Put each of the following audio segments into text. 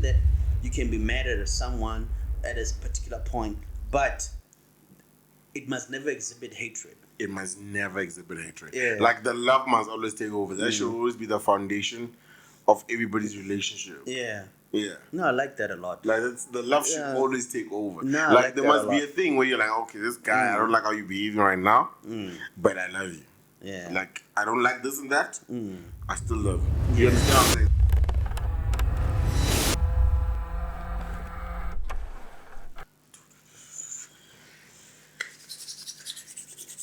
understand that you can be mad at someone at a particular point, but it must never exhibit hatred. It must never exhibit hatred. Yeah. Like the love must always take over. That should always be the foundation of everybody's relationship. Yeah. Yeah. No, I like that a lot. Like the love should always take over. No, I like there that must a be lot. a thing where you're like, okay, this guy, I don't like how you behaving right now, but I love you. Yeah. Like I don't like this and that. I still love you. You understand what I'm saying?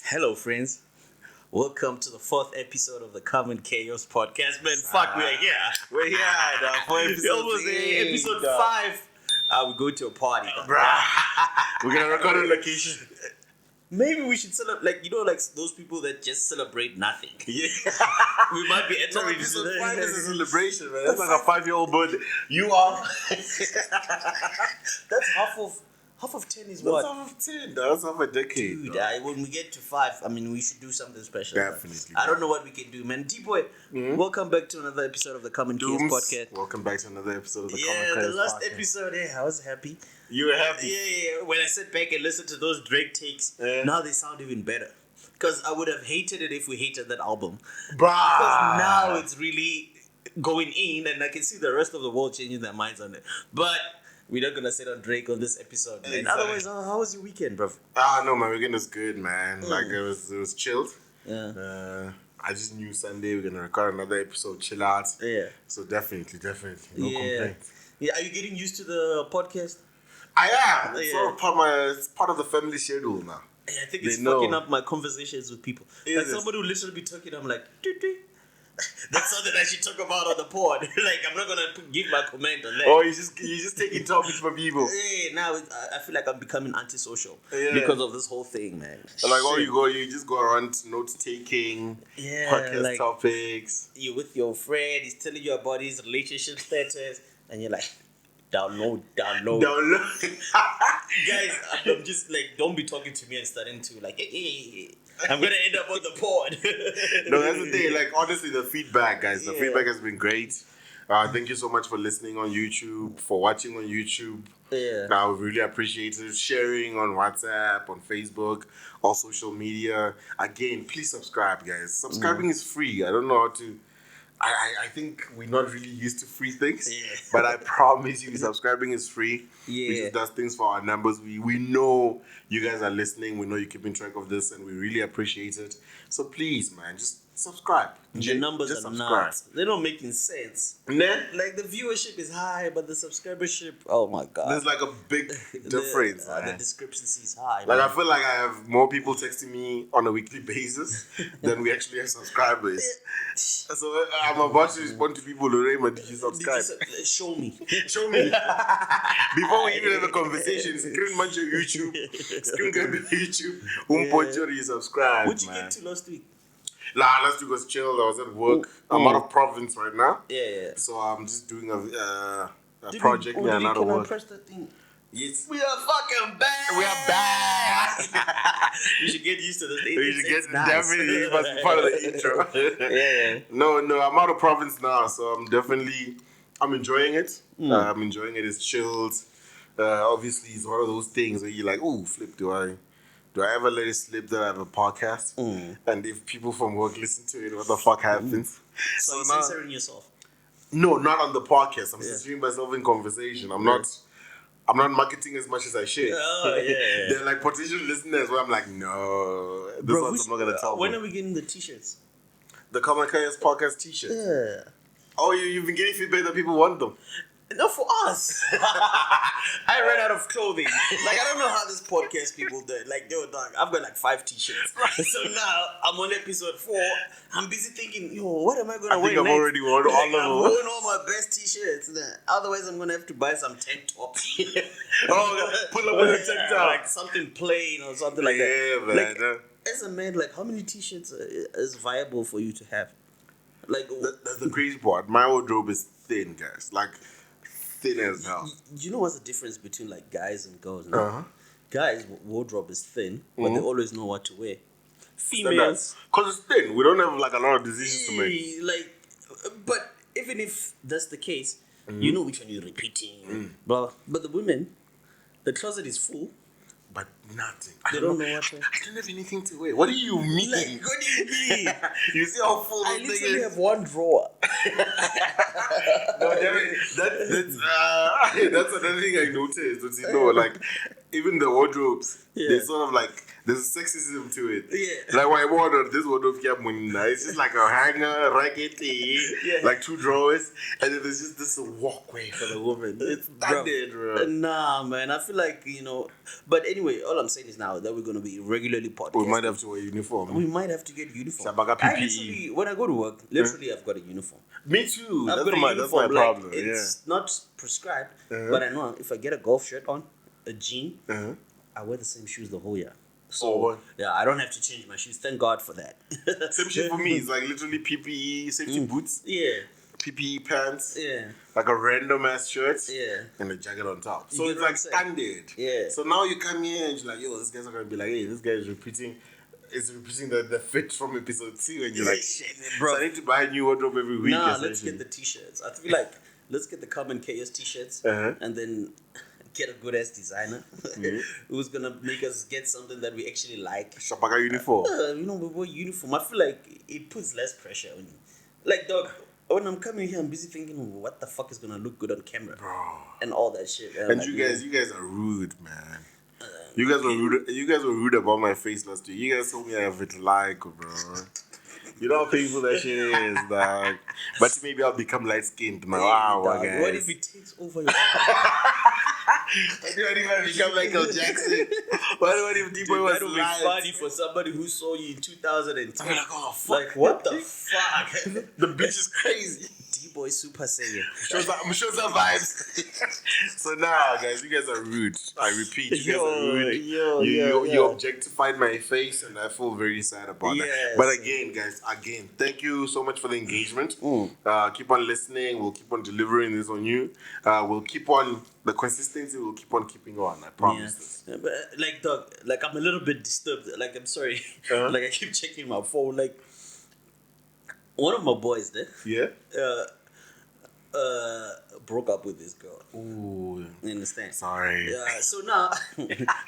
Hello, friends. Welcome to the 4th episode of the Common Chaos podcast. Man, fuck, we're here. We're here, dog. For episode Almost eight, episode dog. 5. We go to a party. Bruh. We're gonna record on location. Maybe we should celebrate, like those people that just celebrate nothing. Yeah. We might be No, entering episode 5 is a celebration, man. That's like a 5-year-old birthday. You are. That's half of 10 is That's what? half of 10. That's half a decade. Dude, dog. when we get to 5, I mean, we should do something special. Definitely. I don't know what we can do, man. DBoy, welcome back to another episode of the Common Chaos Dooms. podcast. Welcome back to another episode of the Common Yeah, the Chaos last podcast. episode, I was happy. You were happy. Yeah. When I sat back and listened to those Drake takes, Yeah. now they sound even better. Because I would have hated it if we hated that album. Bruh. Because now it's really going in, and I can see the rest of the world changing their minds on it. But we're not gonna sit on Drake on this episode, man. Exactly. Otherwise, how was your weekend, bro? No, my weekend was good, man. Like it was chilled. Yeah. I just knew Sunday we're gonna record another episode, chill out. Yeah. So definitely, no complaints. Yeah. Are you getting used to the podcast? I am. It's Yeah. sort of it's part of the family schedule now. Yeah, I think They it's know. fucking up my conversations with people. It Like is. somebody will literally be talking, I'm like, doo, doo. That's something I should talk about on the pod. Like, I'm not gonna give my comment on that. Oh, you just taking topics from people. Yeah, now I feel like I'm becoming antisocial Yeah. because of this whole thing, man. Like Shit. you just go around note taking, Yeah, podcast like- topics. You're with your friend, he's telling you about his relationship status, and you're like, download. Guys, I'm just like, don't be talking to me and starting to like, hey. I'm gonna end up on the pod. No, that's the thing. Like honestly, the feedback, guys, the Yeah. feedback has been great. Thank you so much for listening on YouTube, for watching on YouTube. Yeah. Now, we really appreciate it. Sharing on WhatsApp, on Facebook, all social media. Again, please subscribe, guys. Subscribing is free. I don't know how to. I think we're not really used to free things, Yeah. but I promise you, subscribing is free. Yeah. We just does things for our numbers. We know you guys are listening. We know you're keeping track of this, and we really appreciate it. So please, man, just subscribe. The numbers just are not. They're not making sense. Nah. Like the viewership is high, but the subscribership, oh my god. There's like a big difference, The man. discrepancy is high. Like man. I feel like I have more people texting me on a weekly basis than we actually have subscribers. So I'm about to respond to people, Lorraine, did you subscribe? Show me. Show me. Before we even have a conversation, screen munch your YouTube, screen grab your YouTube, you subscribe. What'd you man. get to last week? Last week was chill. I was at work. I'm out of province right now. Yeah. So I'm just doing a Did project. we, Me and out of can I work. press that thing? Yes. We are fucking back. We are back. You should get used to this. You should get definitely it must be part of the intro. Yeah. No, I'm out of province now, so I'm enjoying it. I'm enjoying it. It's chilled. Obviously, it's one of those things where you're like, "Oh, flip, do I ever let it slip that I have a podcast? And if people from work listen to it, what the fuck happens?" So you're now- censoring yourself. No, not on the podcast. I'm censoring myself in conversation. I'm not marketing as much as I should. Oh, yeah. They're like potential listeners where I'm like, no, this one's I'm not gonna tell when them. are we getting the t-shirts? The Common Chaos podcast t-shirts. Yeah. Oh, you've been getting feedback that people want them. Not for us. I ran out of clothing. Like, I don't know how this podcast people do it. Like, yo, dog, I've got like 5 t-shirts. So now I'm on episode 4. I'm busy thinking, yo, what am I going to I wear think I've next? already worn Like, all I'm of them. wearing all my best t-shirts. Otherwise, I'm going to have to buy some tank tops. Oh, pull up with a tank top. Like something plain or something like that. Yeah, man. Like, as a man, like, how many t-shirts is viable for you to have? Like, That's the crazy part. My wardrobe is thin, guys. Like, thin as hell. you know what's the difference between like guys and girls? No? Uh-huh. Guys' wardrobe is thin, but they always know what to wear. Females, Because it's thin. We don't have like a lot of decisions to make. like, but even if that's the case, You know which one you're repeating. Blah, blah. But the women, the closet is full. But nothing. They don't know what to. I don't have anything to wear. What do you mean? Like, what do you mean? You see how full I this thing literally is? have one drawer. No, that's another thing I noticed. But you know, like even the wardrobes, they sort of like there's sexism to it. Yeah. Like my wardrobe, this wardrobe it's just like a hanger, raggedy, like 2 drawers, and then there's just this walkway for the woman. It's standard, bro. Nah, man. I feel like, but anyway, all I'm saying is now that we're gonna be regularly podcasting. We might have to wear uniform. We might have to get uniform. Sabaga I PPE. literally, when I go to work, literally I've got a uniform. Me too. I've got a That's uniform. my problem. It's not prescribed, but I know if I get a golf shirt on, a jean, I wear the same shoes the whole year. So yeah, I don't have to change my shoes. Thank God for that. Same shit for me. It's like literally PPE, safety boots. Yeah. PPE pants. Yeah. Like a random ass shirt. Yeah. And a jacket on top. You So get it's what I'm like saying? standard. Yeah. So now you come here and you're like, yo, this guy's not gonna be like, hey, this guy is repeating. It's repeating the fit from episode 2, and you're like, shit, bro. So I need to buy a new wardrobe every week. Nah, let's get the t-shirts. I feel like let's get the common KS t-shirts and then get a good ass designer who's gonna make us get something that we actually like. Shabaga uniform. We wear uniform. I feel like it puts less pressure on you. Like, dog, when I'm coming here, I'm busy thinking, what the fuck is gonna look good on camera, bro, and all that shit. And like, you guys are rude, man. You guys were rude about my face last week. You guys told me I have vitiligo, bro. You know how painful that shit is, dog. But maybe I'll become light skinned, man. Wow, guys. What if it takes over your I don't even become Michael Jackson. What if DBoy was that would be funny for somebody who saw you in 2010. I'm like, oh, fuck. Like, what the fuck? The bitch is crazy. DBoy Super Saiyan. Shows her vibes. So now, guys, you guys are rude. I repeat, you guys are rude. You objectified my face, and I feel very sad about that. But again, guys, thank you so much for the engagement. Keep on listening. We'll keep on delivering this on you. We'll keep on the consistency. We'll keep on keeping on. I promise this. Yeah, but like, dog, like I'm a little bit disturbed. Like, I'm sorry. Like, I keep checking my phone. Like, one of my boys there. Yeah. Broke up with this girl. Ooh. You understand? Sorry. Yeah. So now,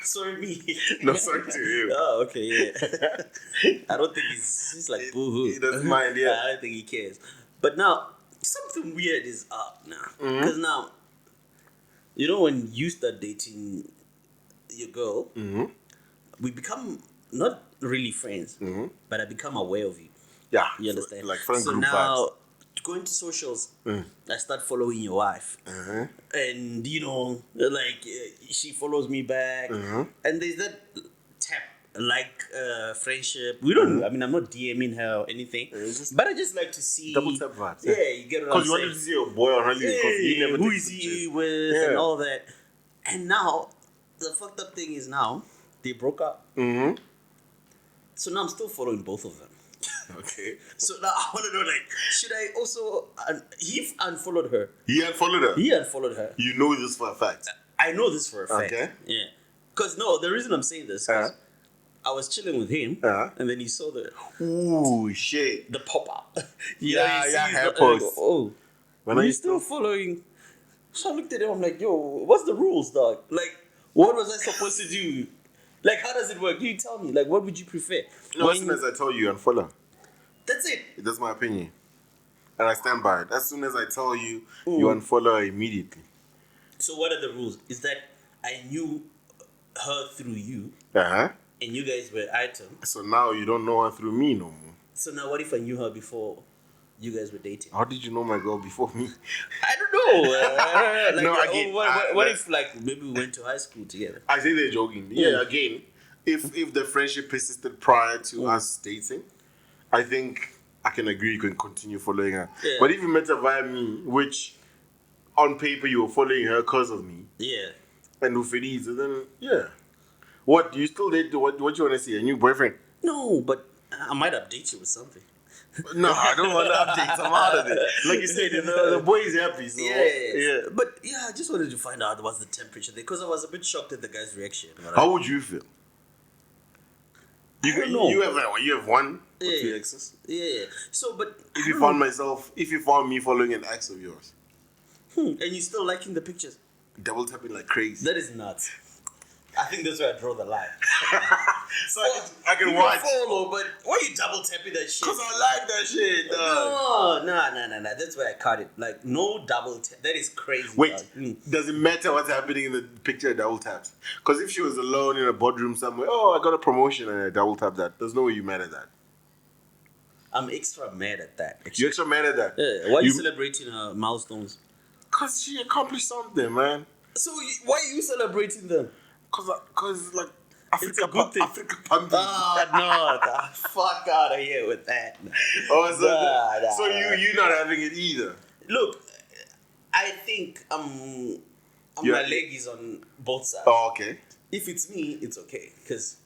sorry me. No, sorry to you. Oh, okay. Yeah. I don't think he's like boo hoo. He doesn't mind. Yeah. I don't think he cares. But now something weird is up now because now, when you start dating your girl, we become not really friends, but I become aware of you. Yeah. You understand? Like friend so group now, vibes. going to socials, I start following your wife, and she follows me back, and there's that tap friendship. We don't. I mean, I'm not DMing her or anything, but I just like to see double tap vibes. Yeah, you get what I'm saying. Because you wanted to see your boy on holiday because he never who takes is he pictures. with and all that, and now the fucked up thing is now they broke up. So now I'm still following both of them. Okay. So now I want to know, like, should I also... he unfollowed her. He unfollowed her? He unfollowed her. You know this for a fact? I know this for a fact. Okay. Yeah. Because, the reason I'm saying this is I was chilling with him, and then he saw Ooh, shit. the pop-up. hair post. When are you still following? So I looked at him, I'm like, yo, what's the rules, dog? Like, what was I supposed to do? Like, how does it work? You tell me. Like, what would you prefer? No, as soon as I tell you, unfollow. That's it. That's my opinion. And I stand by it. As soon as I tell you, you unfollow her immediately. So what are the rules? Is that I knew her through you, and you guys were items. So now you don't know her through me no more. So now what if I knew her before you guys were dating? How did you know my girl before me? I don't know. No, again, what if maybe we went to high school together? I say they're joking. Yeah, again, if the friendship persisted prior to us dating, I think I can agree you can continue following her. Yeah. But if you met her via me, which on paper you were following her because of me, and Ufediz, then what? Do you still date? What you want to see? A new boyfriend? No, but I might update you with something. No, I don't want to update. I'm out of it. Like you said, the boy is happy. So yeah. But I just wanted to find out what's the temperature there because I was a bit shocked at the guy's reaction. How would you feel? I don't know. You have one or two exes. Yeah. So, but if you found me following an ex of yours, And you're still liking the pictures. Double tapping like crazy. That is nuts. I think that's where I draw the line. So I can you watch. Can follow, but why you double tapping that shit? Because I like that shit, dog. No. That's where I cut it. Like, no double tap. That is crazy. Wait, dog. does it matter what's happening in the picture? Double tapped. Because if she was alone in a boardroom somewhere, I got a promotion and I double tapped that. There's no way you mad at that. I'm extra mad at that. Actually. You extra mad at that? Yeah. Why are you celebrating milestones? Because she accomplished something, man. So why are you celebrating them? Because like It's a good thing. Africa pumping. No, fuck out of here with that. So you not having it either. Look, I think my leg is on both sides. Oh, okay. If it's me, it's okay because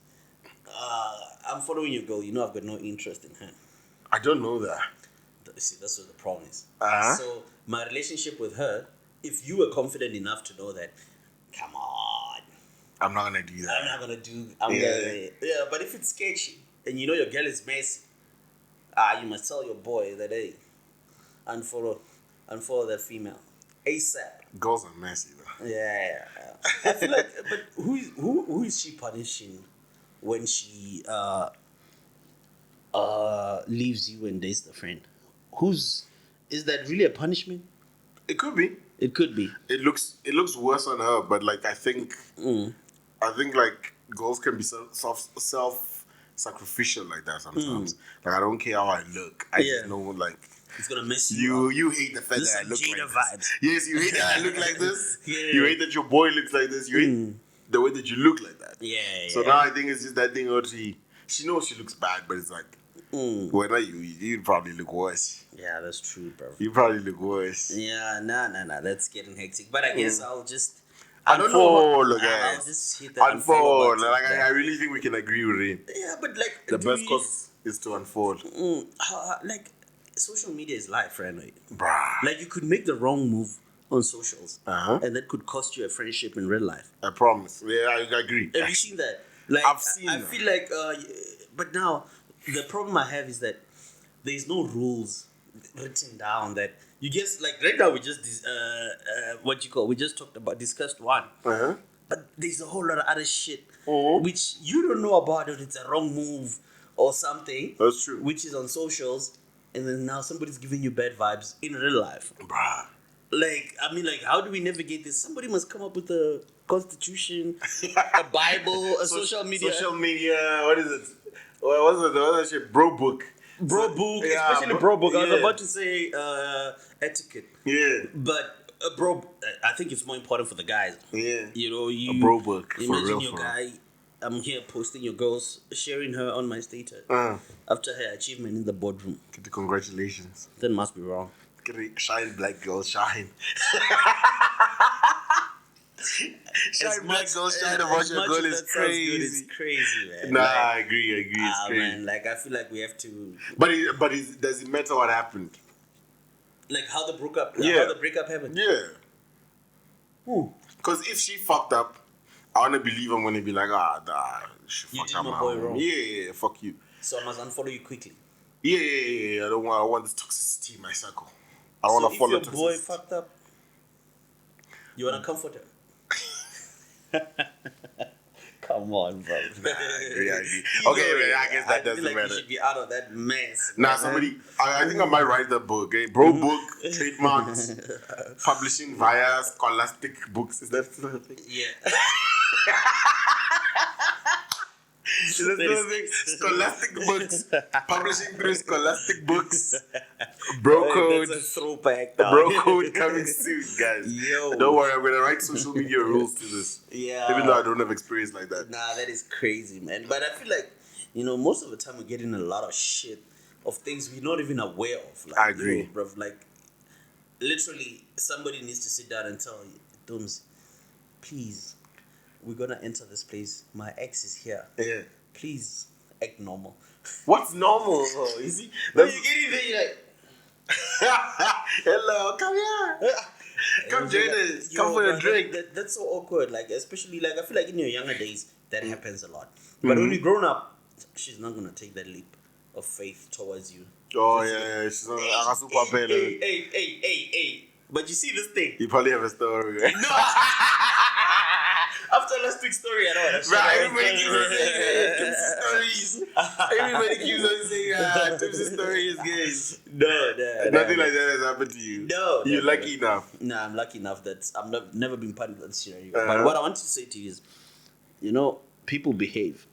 I'm following your girl. You know I've got no interest in her. I don't know that. See, that's what the problem is. Uh-huh. So my relationship with her, if you were confident enough to know that, come on. I'm not gonna do that. I'm not gonna do. Yeah, but if it's sketchy and you know your girl is messy, you must tell your boy that hey, unfollow that female ASAP. Girls are messy though. Yeah. I feel like, but who is she punishing when she leaves you and dates the friend? Is that really a punishment? It could be. It could be. It looks worse on her, but like I think like girls can be self sacrificial like that sometimes. Like I don't care how I look. I just know like it's gonna mess you up. You hate the fact this that I look like vibes. this. Yes, you hate that I look like this. Yeah. You hate that your boy looks like this. You hate the way that you look like that. Yeah. So now I think it's just that thing where she knows she looks bad, but it's like well, not you probably look worse. Yeah, that's true, bro. You probably look worse. Yeah, nah. That's getting hectic. But I guess I'll just unfollow, guys. I'll just hit the unfollow unfold. button. Like I really think we can agree with it. Yeah, but like The best course is to unfold. Like social media is life, right? Bruh. Like you could make the wrong move on socials, Uh-huh. and that could cost you a friendship in real life. I promise. Yeah, I agree. Have you seen that? Like I've seen I that. feel like, but now the problem I have is that there's no rules written down that you just like right now we just we just discussed one, Uh-huh. but there's a whole lot of other shit which you don't know about it. It's a wrong move or something. That's true. Which is on socials, and then now somebody's giving you bad vibes in real life. Bruh. Like, I mean, like, how do we navigate this? Somebody must come up with a constitution, a Bible, a social media. Social media, what is it? What's the other shit? Bro book. Bro book, Yeah, especially bro book. I was yeah. about to say etiquette. Yeah. But bro, I think it's more important for the guys. Yeah. You know, A bro book. For imagine real, your for guy, I'm here posting your girls, sharing her on my status. After her achievement in the boardroom. Congratulations. That must be wrong. Shine, black girl, shine. Shine, black girl, shine about your girl is crazy. It's crazy, man. Nah, Like, I agree. It's crazy. man, like I feel like we have to, Does it matter what happened? like how the breakup, Yeah. how the breakup happened. Yeah. Because if she fucked up, I want to believe I'm going to be like, she You fucked did up. my boy wrong. Yeah, fuck you. So I must unfollow you quickly. Yeah. I want this toxicity in my circle. I So want to if follow your toxicity. boy fucked up, you wanna comfort him. Come on, bro. Nah, I agree. Okay, man, I guess that I feel doesn't like matter. You should be out of that mess. Nah, man. I think I might write the book. Bro book, trademarked, publishing via Scholastic Books. Is that still a thing? Yeah. Is that still a thing? Scholastic Books, publishing through Scholastic Books. Bro code. That's a throwback. Dog. Bro code coming soon, guys. Yo. Don't worry, I'm gonna write social media rules to this. Yeah. Even though I don't have experience like that. Nah, that is crazy, man. But I feel like, most of the time we're getting a lot of shit of things we're not even aware of. Like, I agree. Bro, like, literally, somebody needs to sit down and tell you, Dooms, please, we're gonna enter this place. My ex is here. Yeah. Please act normal. What's normal, though? You see? When you get in there, you're like, hello, come here. Come join us. Come for a drink. That's so awkward. Like, especially, like, I feel like in your younger days, that happens a lot. But when you're grown up, she's not gonna take that leap of faith towards you. Oh, yeah. She's not Hey, But you see this thing. You probably have a story, right? No. After last week's story, I don't want to share. Right, everybody keeps on saying stories. Everybody keeps on saying, Tim's stories, guys. No. Nothing like that has happened to you. No. You're lucky enough. Nah, I'm lucky enough that I've never been part of that scenario. But what I want to say to you is, people behave,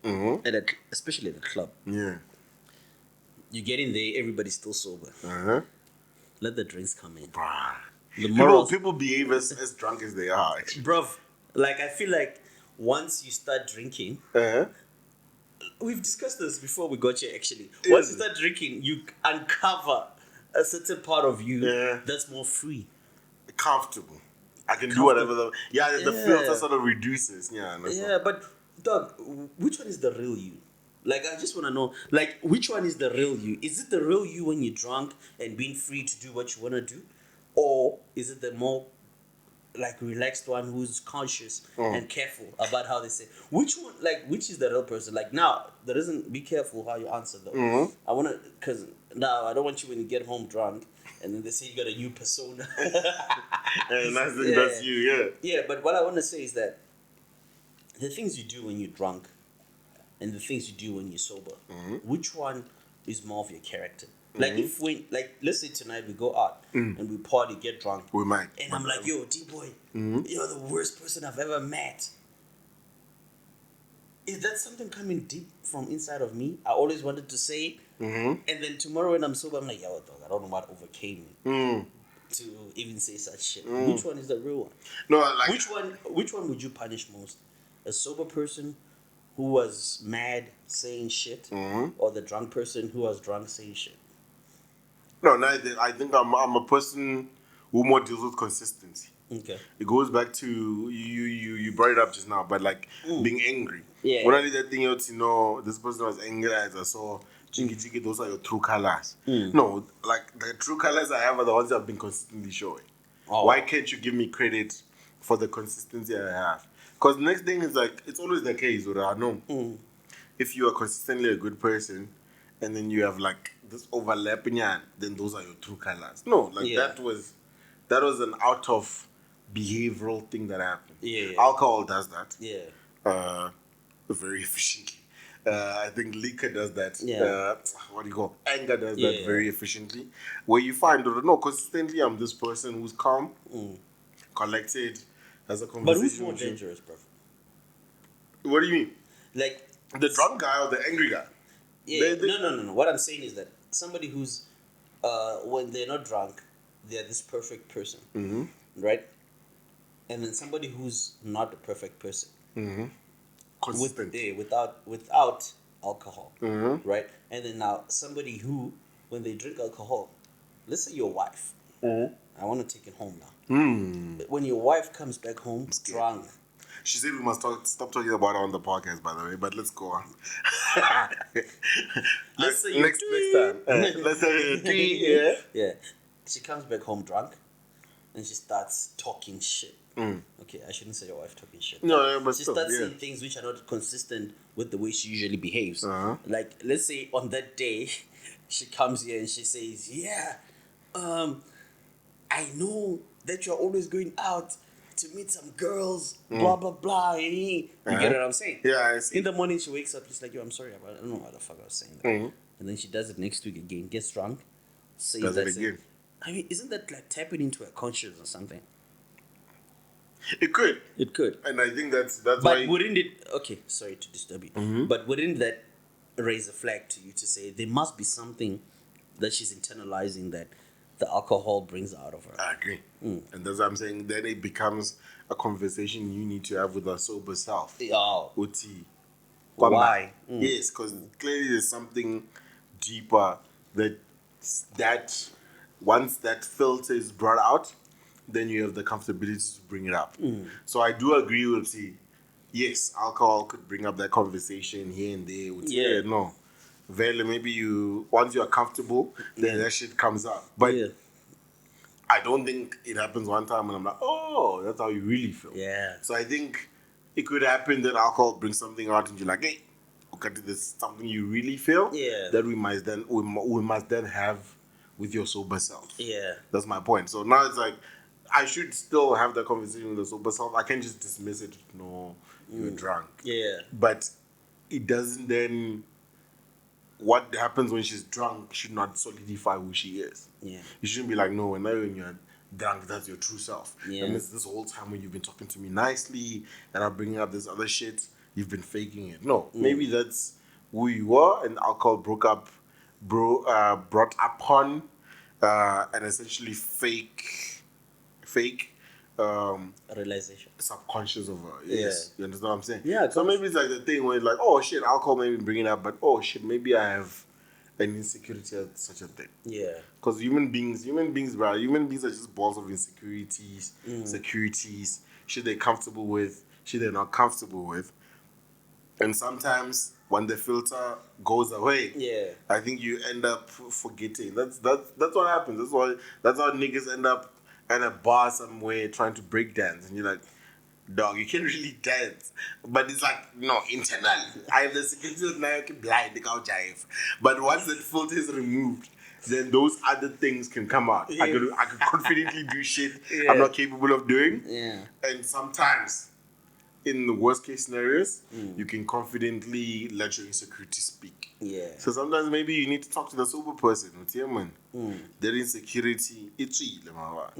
especially at the club. Yeah. You get in there, everybody's still sober. Let the drinks come in. Bruh. The morals, People behave as drunk as they are. Actually. bruv. Like I feel like once you start drinking, we've discussed this before we got here. Actually, once you start drinking, you uncover a certain part of you that's more free, comfortable. I can do whatever. The filter sort of reduces. Yeah, but dog, which one is the real you? Like, I just want to know, like, which one is the real you? Is it the real you when you're drunk and being free to do what you want to do? Or is it the more, like, relaxed one who's conscious and careful about how they say? Which one, like, which is the real person? Like, now, there isn't, be careful how you answer, though. I want to, because now, I don't want you when you get home drunk and then they say you got a new persona. And that's you, yeah. Yeah, but what I want to say is that the things you do when you're drunk and the things you do when you're sober, which one is more of your character? Like let's say tonight we go out and we party, get drunk. We might. And I'm like, yo, DBoy, you're the worst person I've ever met. Is that something coming deep from inside of me? I always wanted to say it. And then tomorrow when I'm sober, I'm like, yo, dog, I don't know what overcame me to even say such shit. Which one is the real one? No, like Which one would you punish most? A sober person who was mad saying shit, or the drunk person who was drunk saying shit? No, I think I'm a person who more deals with consistency. Okay. It goes back to you brought it up just now, but like being angry. Yeah. When I did that thing, this person was angry as I saw jiggy, those are your true colors. No, like the true colors I have are the ones I've been consistently showing. Oh. Why can't you give me credit for the consistency I have? Because the next thing is like, it's always the case, or I know. If you are consistently a good person, and then you have like this overlapping, then those are your true colors. No, like that was an out of behavioral thing that happened. Yeah. Alcohol does that. Yeah. Very efficiently. I think liquor does that. Yeah. What do you call it? Anger does that very efficiently. Where you find, no, consistently I'm this person who's calm, collected, has a conversation. But who's more dangerous, bro? What do you mean? Like the drunk guy or the angry guy? Yeah. No. What I'm saying is that somebody who's, when they're not drunk, they're this perfect person, right? And then somebody who's not a perfect person, consistent, without alcohol, right? And then now somebody who, when they drink alcohol, let's say your wife, I want to take it home now. When your wife comes back home drunk. She said we must stop talking about her on the podcast, by the way, but let's go on. Let's say next time. Let's say yeah. She comes back home drunk and she starts talking shit. Okay, I shouldn't say your wife talking shit. No, but she starts saying things which are not consistent with the way she usually behaves. Like, let's say on that day, she comes here and she says, I know that you're always going out to meet some girls, blah, blah, blah. You get what I'm saying? Yeah, I see. In the morning, she wakes up, she's like, yo, I'm sorry, I don't know what the fuck I was saying. And then she does it next week again, gets drunk, says does that it again. I mean, isn't that like tapping into her conscience or something? It could. It could. And I think that's but why... wouldn't it... Okay, sorry to disturb you. But wouldn't that raise a flag to you to say there must be something that she's internalizing that the alcohol brings out of her? I agree. And that's what I'm saying. Then it becomes a conversation you need to have with our sober self. Oh. Uti. Why? Yes, because clearly there's something deeper that once that filter is brought out, then you have the comfortability to bring it up. So I do agree with you. Yes, alcohol could bring up that conversation here and there. No. Well, maybe once you are comfortable, then that shit comes up. But I don't think it happens one time and I'm like, oh, that's how you really feel. Yeah. So I think it could happen that alcohol brings something out and you're like, hey, okay, this is something you really feel. Yeah. That we must then have with your sober self. Yeah. That's my point. So now it's like, I should still have that conversation with the sober self. I can't just dismiss it. No, you're drunk. Yeah. But it doesn't then. What happens when she's drunk should not solidify who she is. Yeah. You shouldn't be like, no, when you're drunk, that's your true self. Yeah. And this whole time when you've been talking to me nicely and I'm bringing up this other shit, you've been faking it. No, maybe that's who you are, and alcohol brought upon an essentially fake realization. subconscious of her. Yes. You understand what I'm saying? Yeah. So maybe it's like the thing where it's like, oh shit, alcohol made me bring it up, but oh shit, maybe I have an insecurity at such a thing. Yeah. Because human beings, bro, human beings are just balls of insecurities, securities, shit they're comfortable with, shit they're not comfortable with. And sometimes when the filter goes away, I think you end up forgetting. That's what happens. That's how niggas end up at a bar somewhere trying to break dance, and you're like, dog, you can't really dance. But it's like, no, internally, I have the security that now I can blind, the couch jive. But once that filter is removed, then those other things can come out. I could confidently do shit I'm not capable of doing. Yeah. And sometimes, in the worst case scenarios, you can confidently let your insecurity speak. Yeah. So sometimes maybe you need to talk to the sober person. Man. Their insecurity, it's real.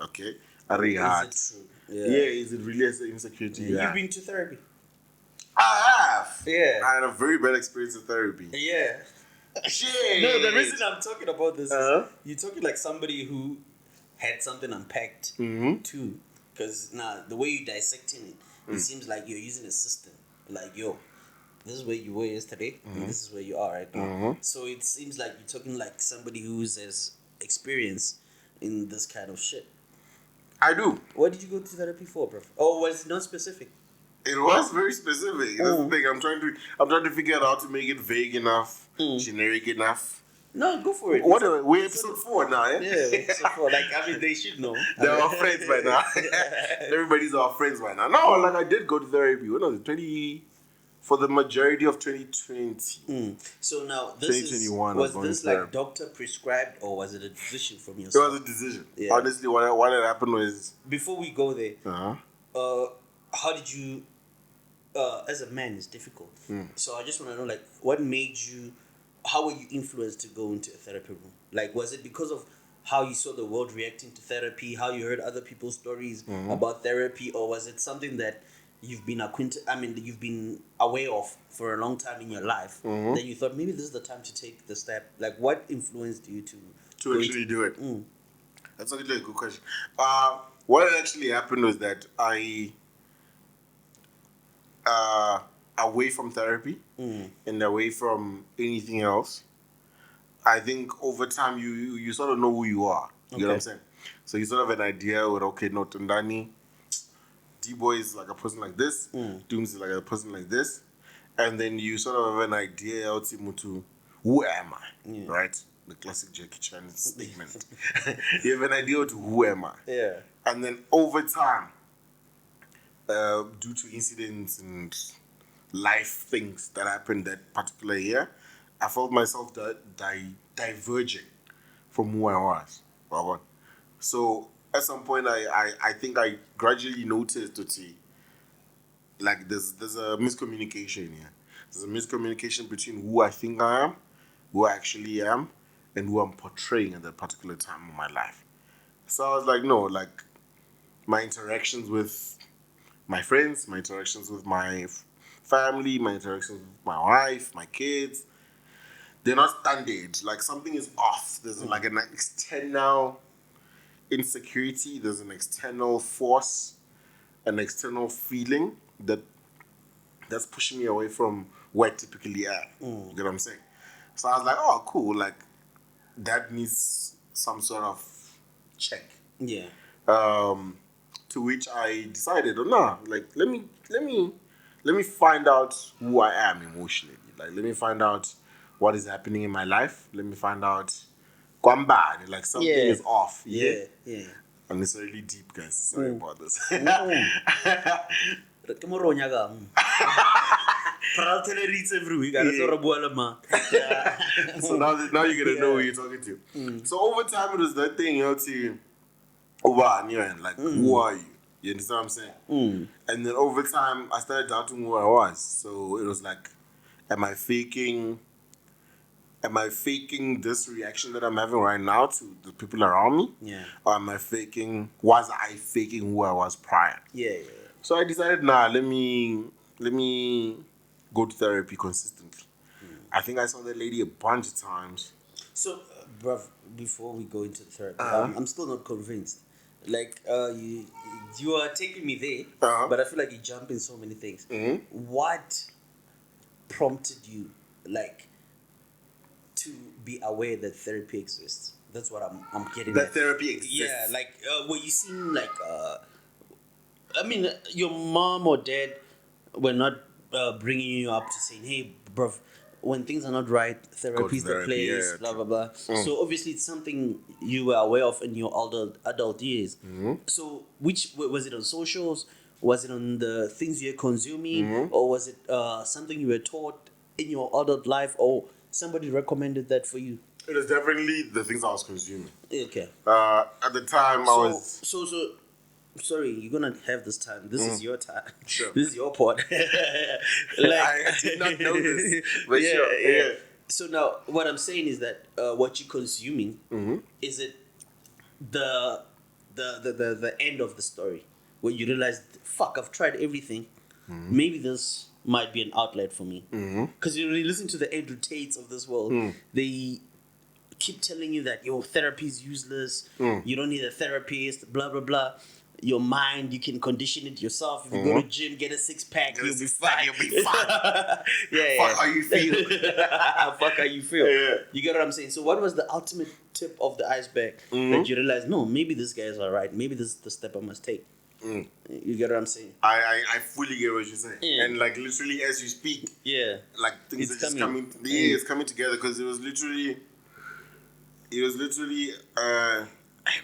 Okay? Is it true? Yeah, is it really an insecurity? Yeah. You've been to therapy? I have. Yeah. I had a very bad experience with therapy. Yeah. Shit. No, the reason I'm talking about this is you're talking like somebody who had something unpacked too. Because now the way you're dissecting it, it seems like you're using a system. Like, yo, this is where you were yesterday, and this is where you are right now. So it seems like you're talking like somebody who has experience in this kind of shit. I do. What did you go to therapy for, bro? Oh, was it not specific? It was very specific. That's the thing. I'm trying to figure out how to make it vague enough, generic enough. No, go for it. What? We're episode 4 now, yeah? Yeah, episode 4. Like, I mean, they should know. They're our friends by now. Everybody's our friends by now. No, like I did go to therapy. When was it? For the majority of 2020. So now, this 2021 was this like therapy. doctor prescribed, or was it a decision from yourself? It was a decision. Yeah. Honestly, what had happened was... Before we go there, how did you... as a man, it's difficult. So I just want to know, like, what made you... How were you influenced to go into a therapy room? Like, was it because of how you saw the world reacting to therapy, how you heard other people's stories about therapy, or was it something that you've been you've been aware of for a long time in your life? Then you thought maybe this is the time to take the step. Like, what influenced you to actually do it? That's actually a good question. What had actually happened was that I away from therapy and away from anything else, I think over time you sort of know who you are. You know what I'm saying? So you sort of have an idea with, okay, no, Tundani, DBoy is like a person like this, Dooms is like a person like this, and then you sort of have an idea, who am I? Right? The classic Jackie Chan statement. You have an idea to who am I? Yeah. And then over time, due to incidents and life things that happened that particular year, I felt myself diverging from who I was. So at some point, I think I gradually noticed that like there's a miscommunication here. There's a miscommunication between who I think I am, who I actually am, and who I'm portraying at that particular time of my life. So I was like, no, like my interactions with my friends, my interactions with my family, my interactions with my wife, my kids, they're not standard. Like something is off. There's like an external insecurity. There's an external force, an external feeling that's pushing me away from where I typically am. You get what I'm saying? So I was like, oh, cool. Like that needs some sort of check. Yeah. To which I decided, oh no, like let me find out who I am emotionally. Like let me find out what is happening in my life. Let me find out bad. Like something is off. Yeah. Unnecessarily deep, guys. Sorry about this. Every week. So now you're gonna know who you're talking to. So over time it was that thing, like, who are you? You understand what I'm saying? And then over time, I started doubting who I was. So it was like, am I faking this reaction that I'm having right now to the people around me? Yeah. Or was I faking who I was prior? Yeah. So I decided, let me go to therapy consistently. I think I saw that lady a bunch of times. So, bruv, before we go into the therapy, Uh-huh. I'm still not convinced. Like, you are taking me there, Uh-huh. but I feel like you jump in so many things. Mhm. What prompted you, like, to be aware that therapy exists? That's what I'm getting That at. therapy exists. Yeah, like, were you seeing, like, I mean, your mom or dad were not bringing you up to saying, hey, bruv, when things are not right, therapy is the therapy, place, yeah, blah, true. blah, blah. So obviously it's something you were aware of in your adult years. So which, was it on socials? Was it on the things you're consuming? Or was it something you were taught in your adult life? Or somebody recommended that for you? It was definitely the things I was consuming. Okay. At the time, I was... So sorry, you're gonna have this time. This is your time. Sure. This is your pod. I did not know this, but yeah, sure. yeah. Yeah. So now, what I'm saying is that what you're consuming is it the end of the story where you realize, fuck, I've tried everything. Maybe this might be an outlet for me. Because you really listen to the Andrew Tates of this world. They keep telling you that your therapy is useless. You don't need a therapist. Blah blah blah. Your mind, you can condition it yourself. If you go to gym, get a six-pack, Get a you'll be six-pack, fine. you'll be fine. yeah. Fuck how you feel. Fuck how you feel. Yeah. You get what I'm saying? So what was the ultimate tip of the iceberg that you realized, no, maybe this guy is alright. Maybe this is the step I must take. You get what I'm saying? I fully get what you're saying. Yeah. And like literally as you speak, Yeah. like things It's are just coming. coming. Yeah, it's coming together because it was literally, hey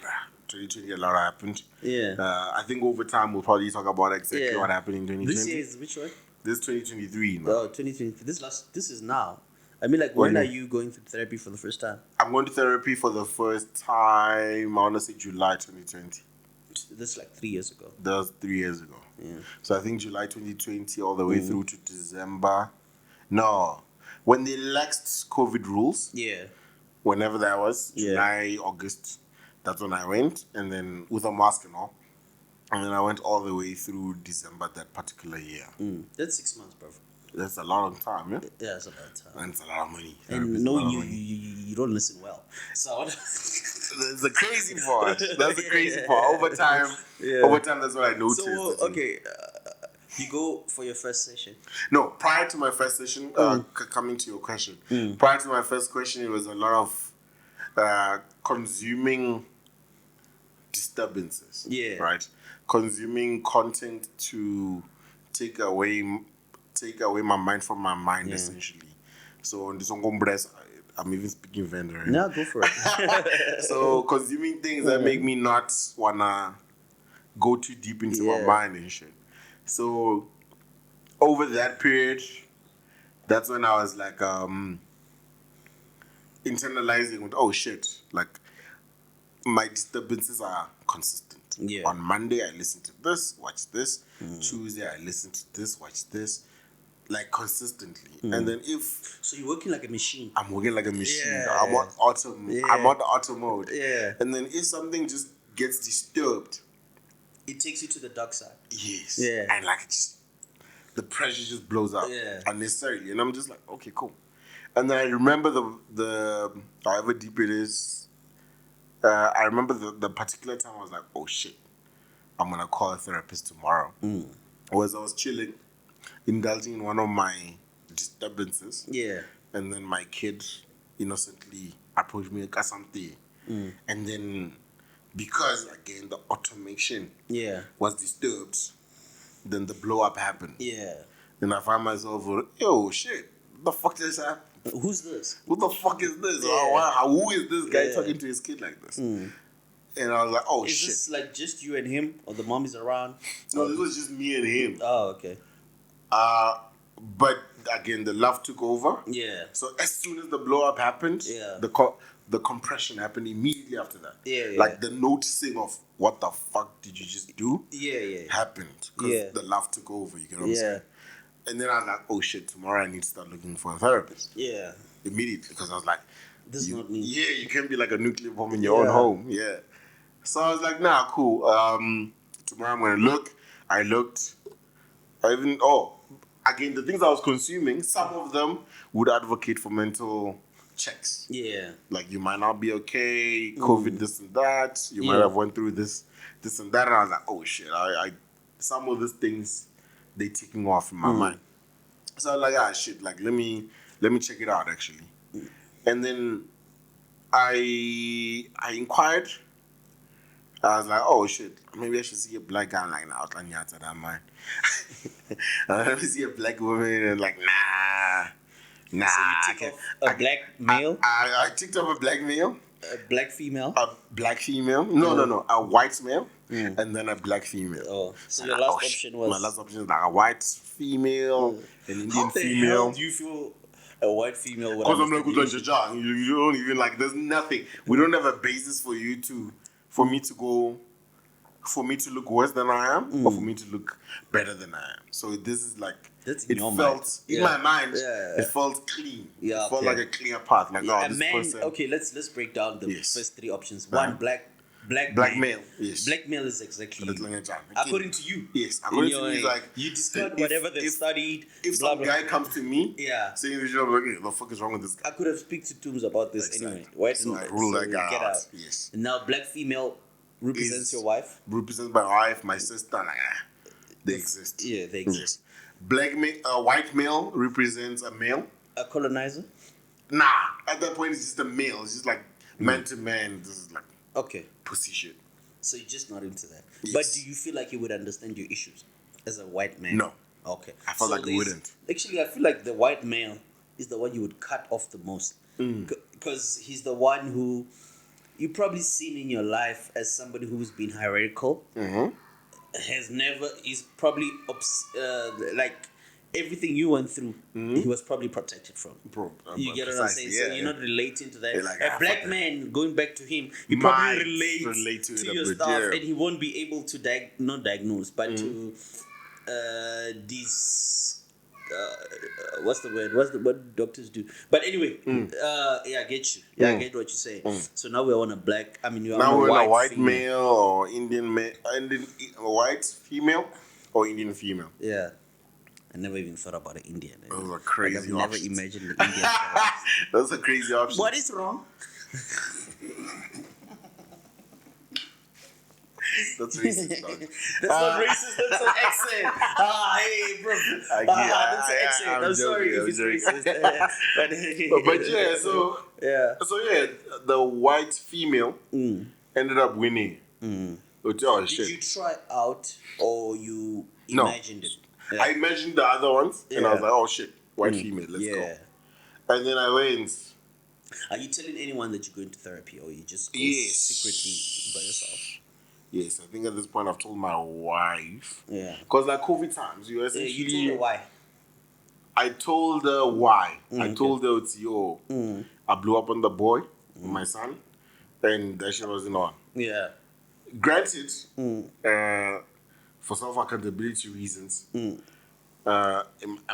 bruh, 2020 a lot happened. Yeah. I think over time we'll probably talk about exactly Yeah. what happened in 2020. This year is which one? This 2023 now. Oh, 2020. This is now. I mean, like, What when do are you you going through therapy for the first time? I'm going to therapy for the first time, I want to say July 2020. This is like 3 years ago. That was 3 years ago. Yeah. So I think July 2020 all the way through to December. No. When they relaxed COVID rules, Yeah. whenever that was, Yeah. July, August, that's when I went. And then with a mask and all. And then I went all the way through December that particular year. That's 6 months, bro. That's a lot of time, yeah? Yeah, it's about time. And it's a lot of money. And Therapy is a knowing lot of you, money. you don't listen well. So That's the crazy part. That's the crazy part. Over time, that's what I noticed. So okay, you go for your first session. No, prior to my first session, coming to your question, prior to my first question, it was a lot of consuming disturbances. Yeah. Right? Consuming content to take away my mind from my mind, essentially. So, on this I'm even speaking vendor. Right? No, go for it. So, consuming things that make me not wanna go too deep into my mind and shit. So, over that period, that's when I was like internalizing with, oh shit, like my disturbances are consistent. Yeah. On Monday I listen to this, watch this. Tuesday I listen to this, watch this. Like consistently. And then if So you're working like a machine. I'm working like a machine, Yeah. I'm on auto mode. Yeah. And then if something just gets disturbed, It takes you to the dark side. yes. Yeah. And like the pressure just blows up unnecessarily. And I'm just like, okay, cool. And then I remember the however deep it is, I remember the particular time I was like, oh shit, I'm gonna call a therapist tomorrow. Was I was chilling, indulging in one of my disturbances. Yeah. And then my kid innocently approached me like something. And then because again the automation was disturbed, then the blow up happened. Yeah. Then I find myself, yo, shit, what the fuck just happened? Who's this? Who the fuck is this? Yeah. Who is this guy talking to his kid like this? And I was like, oh Is shit. this like just you and him, or the mom is around? No, this was just me and him. Oh, okay. But again, the love took over. Yeah. So as soon as the blow up happened, Yeah. the the compression happened immediately after that. Yeah. Like the noticing of what the fuck did you just do? Yeah. Happened because the love took over. You get what I'm saying? And then I was like, oh shit, tomorrow I need to start looking for a therapist. Yeah. Immediately, because I was like, this is not me. Yeah, you can't be like a nuclear bomb in your own home. Yeah. So I was like, nah, cool. Tomorrow I'm gonna look. I looked. Again, the things I was consuming, some of them would advocate for mental checks. Yeah. Like you might not be okay, COVID, this and that. You might have went through this and that. And I was like, oh shit, I some of these things they ticking off in my mind. So I was like, shit, like let me check it out actually. And then I inquired. I was like, oh shit, maybe I should see a black guy. Like, nah, I was like, yeah, that mind. Let me see a black woman and like, nah. So you tick off a black male? I ticked off a black male. A black female? A black female. No. A white male. And then a black female. Oh, so your last option was? My last option is like a white female, an Indian How the female. hell do you feel a white female would Because I'm like, understand you don't even like, there's nothing. We don't have a basis for me to look worse than I am, or for me to look better than I am. So this is like, in my mind, it felt clean. Yeah, it felt like a clear path. Like, this person. Okay, let's break down the first three options. One, black male. Yes. Black male is exactly you. According to you. Yes. According to me, like you discard whatever they've studied. If some guy comes to me, saying this, I'm like, hey, the fuck is wrong with this guy? I could have speak to Tooms about this anyway. Why didn't I rule that guy out? Yes. And now black female represents your wife. Represents my wife, my sister. Like, they exist. Yeah, they exist. White male represents a male. A colonizer. Nah, at that point it's just a male. It's just like man to man. This is like pussy shit. So you're just not into that. Yes. But do you feel like you would understand your issues as a white man? No. Okay. I felt like you wouldn't. Actually, I feel like the white male is the one you would cut off the most. Because he's the one who you've probably seen in your life as somebody who's been hierarchical. He's probably like everything you went through, he was probably protected from. You get what I'm saying? So you're not relating to that. Like, a black man, going back to him, he probably relates to your stuff, and he won't be able to not diagnose, but to what's the word? What doctors do? But anyway, I get you. I get what you're saying. So now we're on a black. I mean, now we're on a white male or Indian male, white female or Indian female. Yeah. I never even thought about an Indian. Those are crazy options. I've never imagined the Indian. Those are crazy options. What is wrong? That's racist, dog. That's not racist, that's an accent. Hey, bro. That's an accent. I'm sorry if it's racist. But yeah, so the white female ended up winning. Oh, shit. Did you try out or you imagined it? Yeah. I imagined the other ones and I was like, oh shit, white female, let's go. And then I went. Are you telling anyone that you're going to therapy or you just go secretly by yourself? Yes, I think at this point I've told my wife. Yeah. Because like COVID times, you essentially... you told her why? I told her why. I told her it's I blew up on the boy, my son, and that shit wasn't on. Yeah. Granted, for self-accountability reasons, it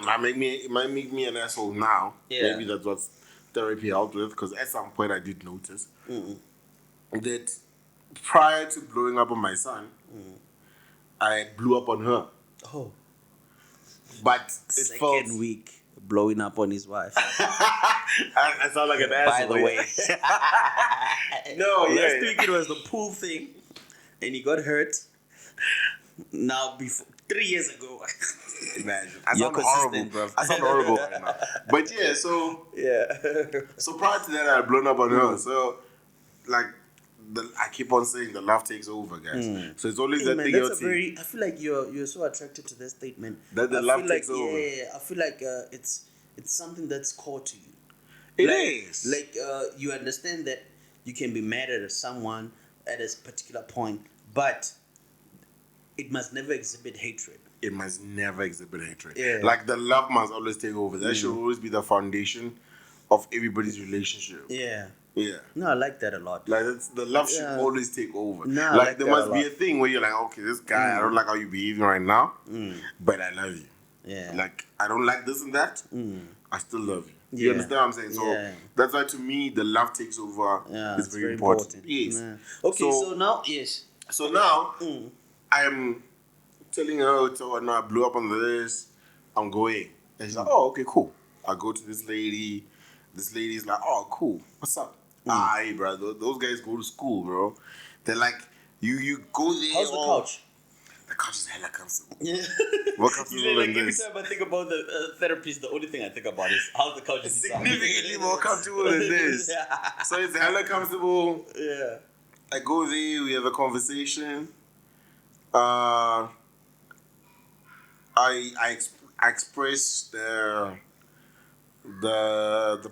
might make me an asshole now. Yeah. Maybe that's what therapy helped with, because at some point I did notice that prior to blowing up on my son, I blew up on her. Oh. But it Second week blowing up on his wife. I sound like an asshole. By the way. No, last week it was the pool thing, and he got hurt. Now, 3 years ago, imagine. I sound horrible, bro. I sound horrible right now. But yeah, so so prior to that, I had blown up on her. So, like, I keep on saying the love takes over, guys. So it's always that thing. I feel like you're so attracted to that statement. That the love takes over. Yeah, I feel like it's something that's core to you. It is. Like you understand that you can be mad at someone at a particular point, but it must never exhibit hatred. It must never exhibit hatred. Yeah. Like the love must always take over. That should always be the foundation of everybody's relationship. Yeah. Yeah. No, I like that a lot. Like it's, the love should Yeah. always take over. No, I like like there that a must be lot. a thing where you're like, okay, this guy, I don't like how you're behaving right now, but I love you. Yeah. Like I don't like this and that, I still love you. You Yeah. understand what I'm saying? So Yeah. that's why to me the love takes over. Yeah, It's very important. Yes. Yeah. Okay, so now, yes. So now I'm telling her, so no, I blew up on this. I'm going. And she's like, oh, okay, cool. I go to this lady. This lady's like, oh, cool. What's up? Aye, bro. Those guys go to school, bro. They're like, you go there. How's the couch? The couch is hella comfortable. Yeah. What comfortable like than every this? time I think about the therapist, the only thing I think about is how's the couch is Significantly more comfortable than this. Yeah. So it's hella comfortable. Yeah. I go there, we have a conversation. I express the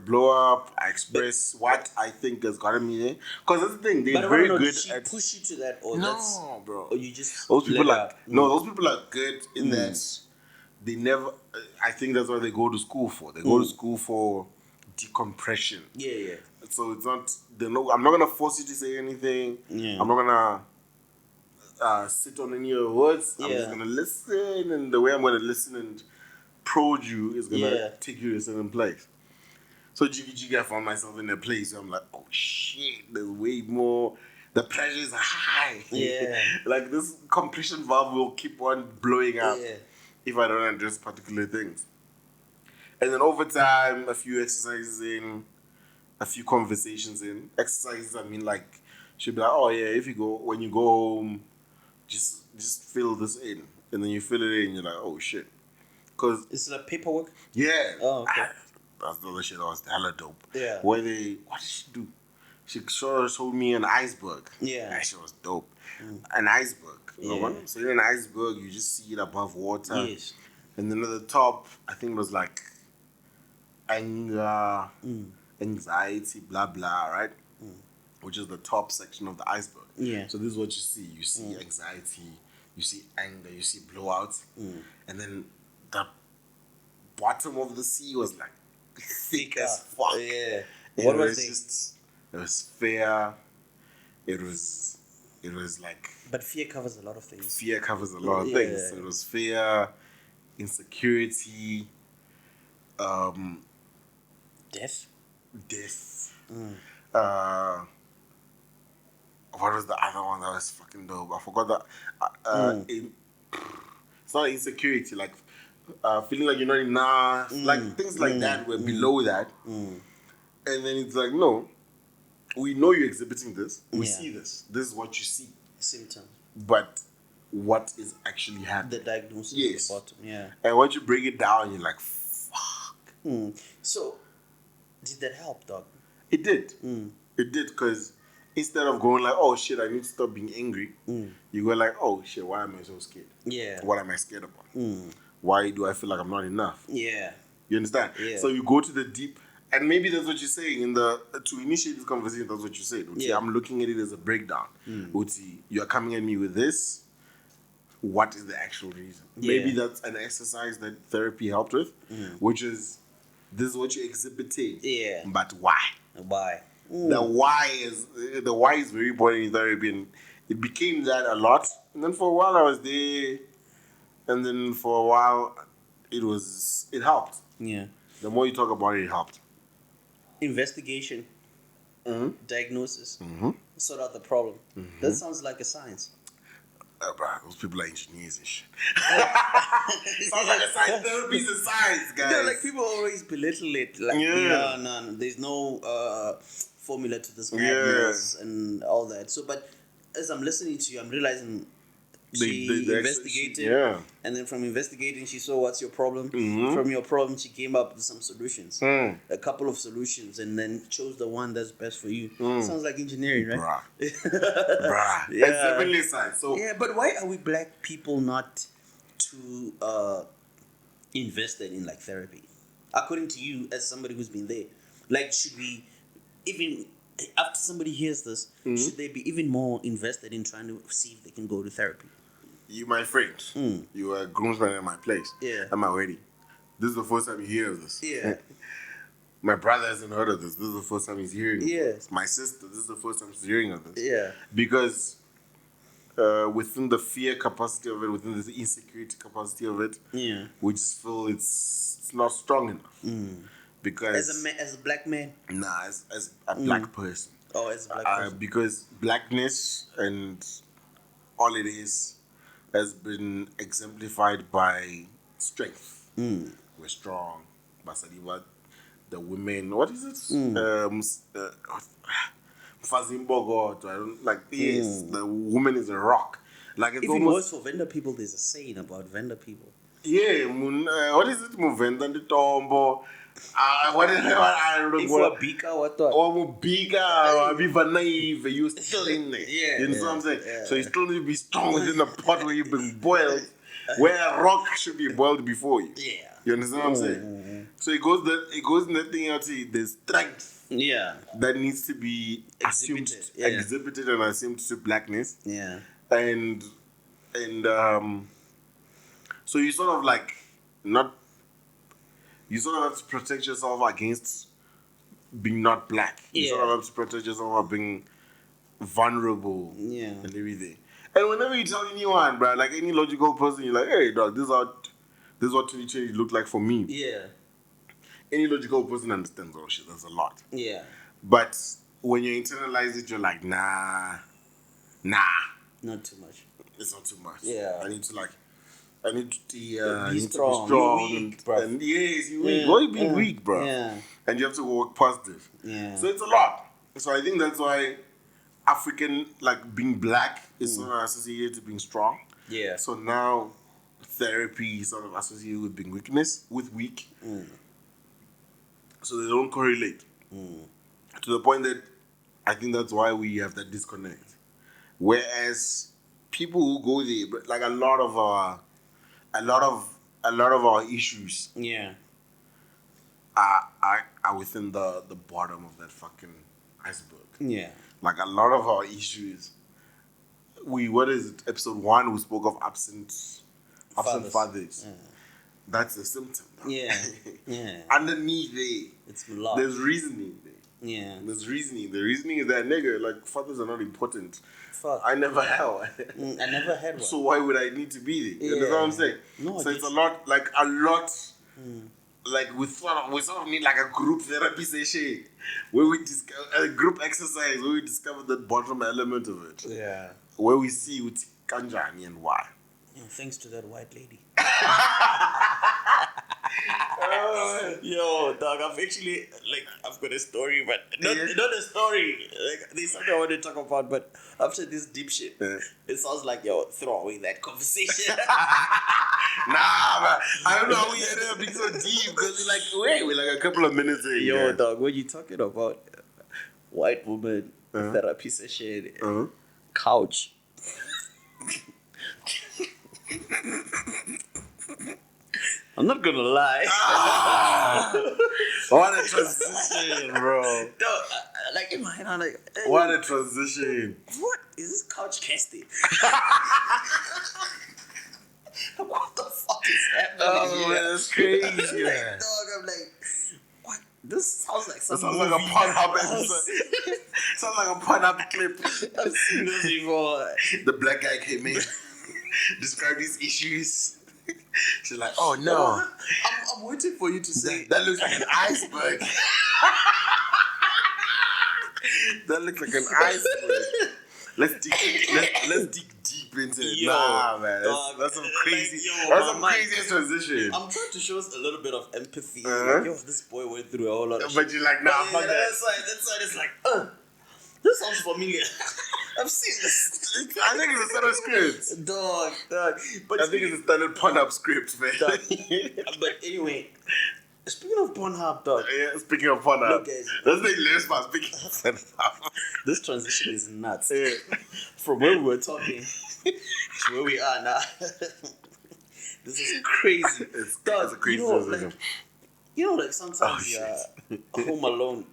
blow up. I express what I think has gotten me there. Because that's the thing, they're very good did she at push you to that, or no, bro. or you just Those people let like her- no, those people are good in that they never. I think that's what they go to school for. They go to school for decompression. Yeah, yeah. So it's not. I'm not gonna force you to say anything. Yeah. I'm not gonna sit on any of your words. I'm just Yeah. gonna listen, and the way I'm gonna listen and probe you is gonna take you to a certain place. So Jiggy, I found myself in a place where I'm like, oh shit, there's way more. The pressure is high. Yeah. Like this compression valve will keep on blowing up Yeah. if I don't address particular things. And then over time, a few exercises in, a few conversations in. Exercises, I mean, like, she'll be like, oh yeah, when you go home, just fill this in. And then you fill it in, you're like, oh shit. Because Is it like paperwork? yeah. Oh, okay. That's the other shit that was hella dope. Yeah. What did she do? She showed me an iceberg. Yeah. That shit was dope. An iceberg. You know Yeah. what? So in an iceberg, you just see it above water. Yes. And then at the top, I think it was like anger, anxiety, blah, blah, right? Which is the top section of the iceberg. Yeah. So this is what you see. You see anxiety, you see anger, you see blowouts. And then the bottom of the sea was like thick as fuck. Yeah. It What was was it? just, it was fear. It was like But fear covers a lot of things. fear covers a lot of Yeah. things. So it was fear, insecurity, Death. death. What was the other one that was fucking dope? I forgot that. It's not insecurity, like feeling like you're not enough, like things like that were below that. And then it's like, no, we know you're exhibiting this. We Yeah. see this. This is what you see. Symptoms. But what is actually happening? The diagnosis Yes. at the bottom. Yeah. And once you break it down, you're like, fuck. So, did that help, dog? It did. It did, because instead of going like, oh shit, I need to stop being angry, you go like, oh shit, why am I so scared? Yeah. What am I scared about? Why do I feel like I'm not enough? Yeah. You understand? Yeah. So you go to the deep, and maybe that's what you're saying to initiate this conversation. That's what you said. Uti, Yeah. I'm looking at it as a breakdown. Uti, you're coming at me with this. What is the actual reason? Yeah. Maybe that's an exercise that therapy helped with, which is this is what you're exhibiting. Yeah. But why? Why? The why is very important in therapy, and it became that a lot. And then for a while I was there, and then for a while it helped. Yeah. The more you talk about it, it helped. Investigation. Diagnosis. Sort out the problem. That sounds like a science. Bro, those people are engineers and shit. Sounds like a science. Therapy's a science, guys. No, like people always belittle it. Like, no, there's no formula to this madness and all that. So, but as I'm listening to you, I'm realizing she investigated, and then from investigating, she saw what's your problem. From your problem, she came up with some solutions, a couple of solutions, and then chose the one that's best for you. Sounds like engineering, right? Bruh. Yeah. It's definitely science. So Yeah, but why are we black people not too invested in like therapy? According to you, as somebody who's been there, like, should we even after somebody hears this, should they be even more invested in trying to see if they can go to therapy? you, my friend, you are a groomsman at my place. Yeah. At my wedding. This is the first time you hear of this. Yeah. My brother hasn't heard of this. This is the first time he's hearing of Yeah. this. My sister, this is the first time she's hearing of this. Yeah. Because within the fear capacity of it, within the insecurity capacity of it, Yeah. we just feel it's not strong enough. Because As a black man. nah, as a black person. Oh, as a black person. Because blackness and all it is has been exemplified by strength. We're strong. Basaliba, the women, what is it? Fazimbogo, I don't like. Yes, the woman is a rock. Like it's Even almost worse for vendor people, there's a saying about vendor people. yeah. What is it? Muvenda the tombo. What is I don't know. If you're a bika, what the? Or bigger, be naive, you're still in there. Yeah, You know what I'm saying? yeah. So you still need to be strong within the pot where you've been boiled, where a rock should be boiled before you. Yeah. You understand what I'm saying? So it goes in that thing out. There's strength Yeah. that needs to be Exhibited, yeah. exhibited and assumed to blackness. Yeah. And so you sort of like not. You sort of have to protect yourself against being not black. You Yeah. sort of have to protect yourself from being vulnerable. Yeah. And everything. And whenever you tell anyone, bro, like any logical person, you're like, hey, dog, this is what 2020 looked like for me. Yeah. Any logical person understands, oh shit, that's a lot. Yeah. But when you internalize it, you're like, nah. Not too much. It's not too much. Yeah. I need to Be strong. strong. You're weak, bruv. And yes, you're weak. Yeah, Why you being yeah, weak, bro? yeah. And you have to work positive. Yeah. So it's a lot. So I think that's why African, like being black, is sort of associated to being strong. Yeah. So now therapy is sort of associated with being weak. So they don't correlate. To the point that I think that's why we have that disconnect. Whereas people who go there, but like a lot of our issues Yeah. are within the bottom of that fucking iceberg. Yeah. Like a lot of our issues. What is it? Episode 1, we spoke of absent fathers. Yeah. That's a symptom. Yeah. Yeah. Underneath there, It's a lot. there's reasoning there. Yeah. There's reasoning. The reasoning is that nigga, like fathers are not important. Fuck. I never have. I never had one. So why would I need to be there? You know Yeah. what I'm saying? No, so it's a lot. Like we sort of need like a group therapy session where we discover a group exercise where we discover the bottom element of it. Yeah. Where we see with kanjani and why. Yeah, thanks to that white lady. Yo, dog, I've got a story, but not a story. Like, there's something I want to talk about, but after this deep shit, it sounds like, yo, throw away that conversation. Nah, man. I don't know how we ended up being so deep because we're like a couple of minutes in. Yo, dog, when you talking about white woman therapy session, couch. I'm not gonna lie. What a transition, bro. No, like in my head, I'm like, hey, What a transition. what is this couch casting? What the fuck is happening Oh, here? man, that's crazy, Like, man. dog, I'm like, what? This sounds like some That sounds like a movie. Pornhub episode. Sounds like a Pornhub clip. I've seen this before. The black guy came in, described his issues. She's like, oh no. I'm waiting for you to say. That looks like an iceberg. That looks like an iceberg. Let's dig deep into it. Yo, nah, man. dog, That's some crazy. like, yo, that's my some mind- crazy transition. I'm trying to show us a little bit of empathy. Uh-huh. Like, yo, this boy went through a whole lot of But shit. you're like, nah, fuck that. That's why it's like, this sounds familiar. I've seen this. I think it's a set of scripts. Dog. But I think it's a standard Pornhub script, man. dog. But anyway, speaking of Pornhub, dog, Yeah, speaking of Pornhub, Look, guys. let's make less man. Speaking of Pornhub. this transition is nuts. Yeah. From where we were talking to where we are now. This is crazy. It's Dog, a crazy you know, transition. like sometimes you're home alone.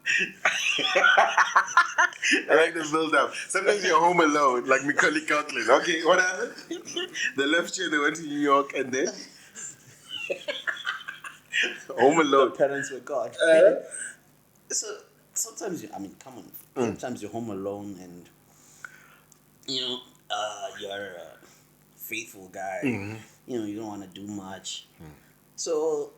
I like the build up. Sometimes you're home alone, like Macaulay Culkin. Okay, what happened? They left you and they went to New York and then home The alone. parents were gone. So sometimes I mean, come on. Sometimes you're home alone and you're a faithful guy. You don't want to do much. So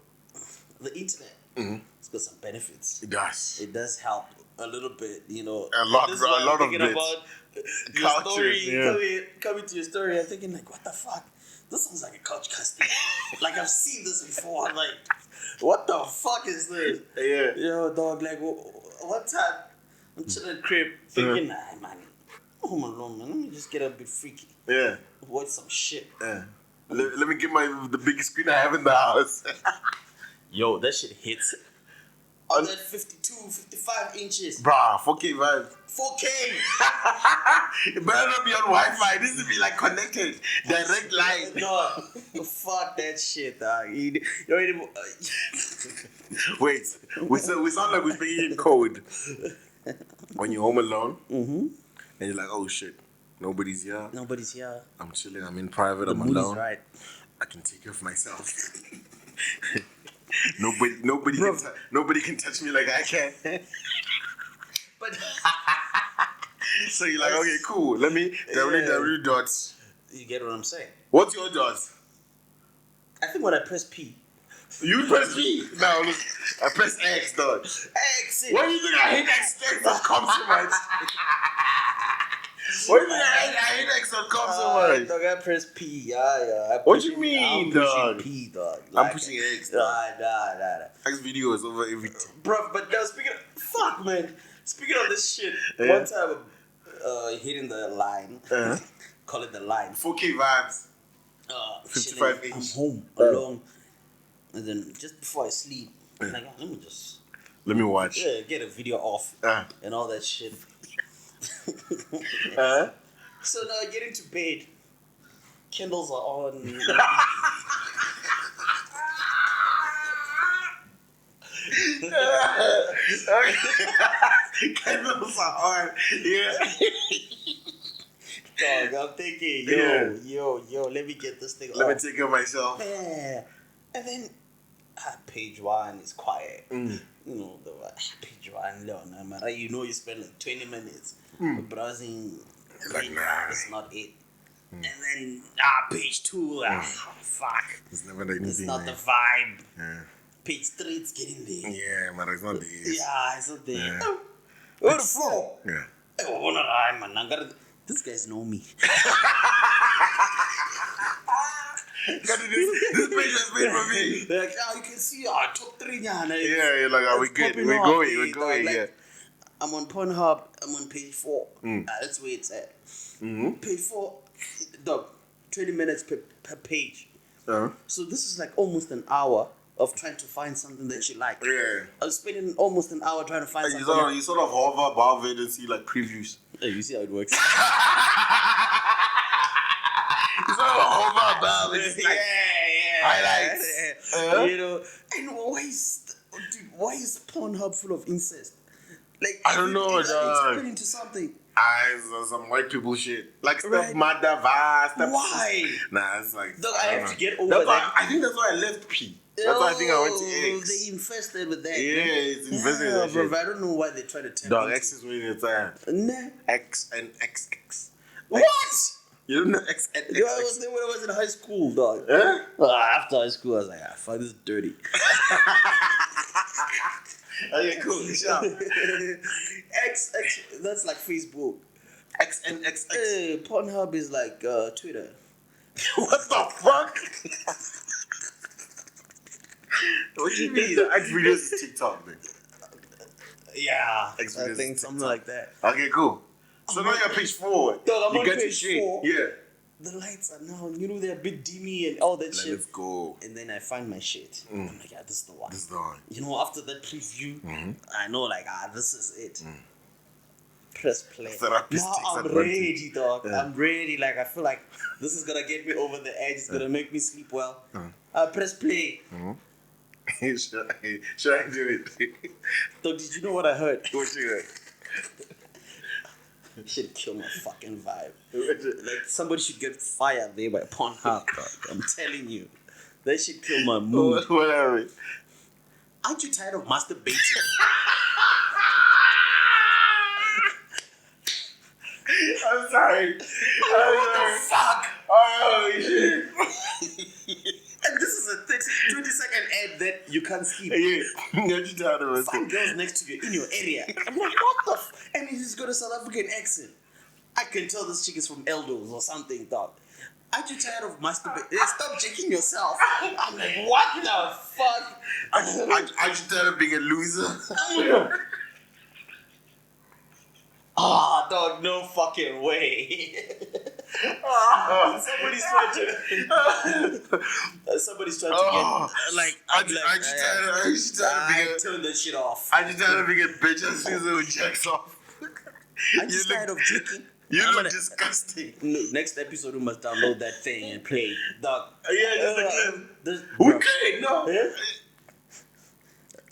the internet, it's got some benefits. It does. It does help a little bit. A lot This is why of I'm thinking bits. about your Couches, story. yeah. Coming to your story, I'm thinking like, what the fuck? This sounds like a couch casting. Like I've seen this before. I'm like, what the fuck is this? Yeah. Yo, dog. Like, one time I'm chilling in the crib thinking, nah, man, I'm home alone, man. Let me just get a bit freaky. Yeah. Watch some shit. Yeah. Let me get the biggest screen I have in the house. Yo, that shit hits. On that 52, 55 inches. Bruh, 4K vibe. 4K. It better not be on Wi-Fi. This will be like connected. Direct line. No, fuck that shit, dog. You already. Wait, we sound like we're speaking in code. When you're home alone, and you're like, oh shit, nobody's here. Nobody's here. I'm chilling. I'm in private. The I'm mood alone. is right. I can take care of myself. Nobody can touch me like I can. But So you're like, okay, cool. Let me www dots. you get what I'm saying? What's your dots? I think when I press P. You press P. No, look, I press X dot. Exit. What do you think I hate X.com so much? What do you think I hate X.com so much? Dog, I press P. Yeah. What you mean, I'm dog? pushing P, dog. I'm pushing X, dog. Nah. X video is over everything. Bro, but now speaking of... Fuck, man. Speaking of this shit, Yeah. one time hitting the line. Call it the line. 4K vibes. 55 chilling, inch. I'm home alone. And then just before I sleep, I'm like, let me just Let me watch. get a video off and all that shit. So now getting to bed, candles are on. Candles are on. Yeah. Dog, I'm thinking, yo, let me get this thing Let me off. take care of myself. Yeah. And then page one is quiet. You know, page one, Leon, you know, you spend like 20 minutes browsing. Like, nah. It's not it. And then page two, fuck. It's never like anything. It's not the vibe. Yeah. Page three, it's getting there. Yeah, man, it's not this. Yeah, it's not there. Yeah. Oh, the floor. Yeah. Oh, no, man. These guys know me. This page was made for me. They're like, you can see our top three. Yeah, You're like, we're good. We're going, like, yeah. I'm on Pornhub. I'm on page 4. That's where it's at. Page 4, dog, 20 minutes per page. So this is like almost an hour of trying to find something that you like. Yeah. I was spending almost an hour trying to find something. You sort of hover above it and see like previews. Hey, you see how it works? You sort of hover above it. It's like highlights. You know, and why is Pornhub full of incest? Like, I don't know, like, dog. it's put into something. Some white people shit. Like stuff Right. mother vast. Why? Nah, it's like. Dog, I have to get over that's why, that. I think that's why I left P. That's why I think I went to X. They infested with that. Yeah, it's invested in that bro, shit. I don't know why they try to tell Dog, X is winning the time. Nah. X and XX. What? You don't know X and Yo, I XX? was there when I was in high school, dog. Huh? After high school, I was like, fuck, this is dirty. Okay, cool. Sure. X, that's like Facebook. X and XX. Hey, Pornhub is like Twitter. What the fuck? What do you mean? X videos is TikTok, man. Yeah, X I videos think is something TikTok. like that. Okay, cool. So now you're page 4. Dog, I'm you on get page your shit. 4. Yeah. The lights are now, they're a bit dimmy and all that shit. Let's go. And then I find my shit. I'm like, this is the one. This is the one. You know, after that preview, I know, like, this is it. Press play. Therapist Now takes I'm advantage. ready, dog. I'm ready. Like, I feel like this is gonna get me over the edge. It's gonna make me sleep well. Press play. Should I do it? Dog, did you know what I heard? What you heard? Should kill my fucking vibe. Like, somebody should get fired there by Pornhub, dog. I'm telling you. That should kill my mood. Whatever. Aren't you tired of masturbating? I'm sorry. What the fuck? Oh shit. And this is a 20-second ad that you can't skip. Yeah. Get you tired of it. Find girls next to you in your area. I'm like, what the and he's got a South African accent. I can tell this chick is from Eldos or something, dog. Aren't you tired of masturbating? Stop checking yourself. I'm like, what the fuck? Aren't you tired of being a loser? Dog, no fucking way. Somebody's trying to get, like, Aren't you tired of turn that shit off. Aren't you tired of being a bitch and Caesar who checks off? I'm just tired of drinking. You look disgusting. No, next episode we must download that thing and play. Dog. Yeah, just a clip. Okay, no. Yeah?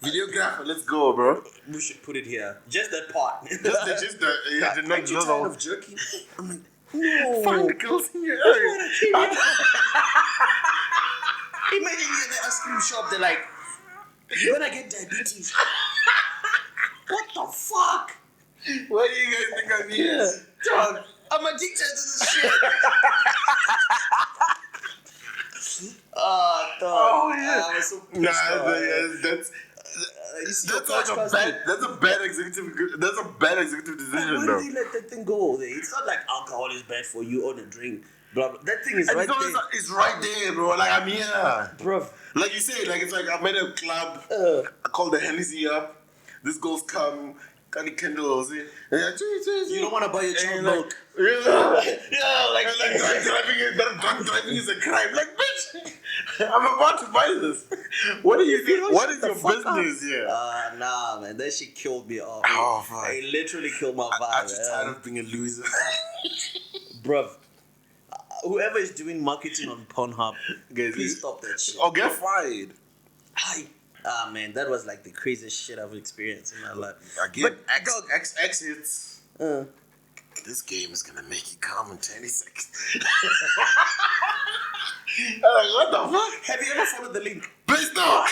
Videographer, let's go, bro. We should put it here. Just that part. Aren't you tired of jerking? I'm like, no. Find girls in your area. Imagine you're in the ice cream shop, they're like, you're gonna get diabetes. What the fuck? Why do you guys think I'm here? Dog, I'm addicted to this shit. Dog. Oh, yeah. I was so pissed off. That's a bad executive decision, Why though. did they let that thing go? It's not like alcohol is bad for you on a drink. Blah, blah. That thing is And right there. it's right there, bro. Like, I'm here. Bro. Like you say, like, it's like I'm at a club. I call the Hennessy up. These girls come, kind of candles. And You don't want to buy your child milk. Like drunk driving is a crime. Like, bitch, I'm about to buy this. What do you think? What is your business here? Nah, man, that shit killed me off. Oh, fuck. It literally killed my vibe. I'm just tired of being a loser. Bruv, whoever is doing marketing on Pornhub, Guys, please stop that shit. Or get fired. Man, that was like the craziest shit I've experienced in my life. Again, exits. This game is gonna make you come in 20 seconds. I'm like, what the fuck? Have you ever followed the link? Play Store!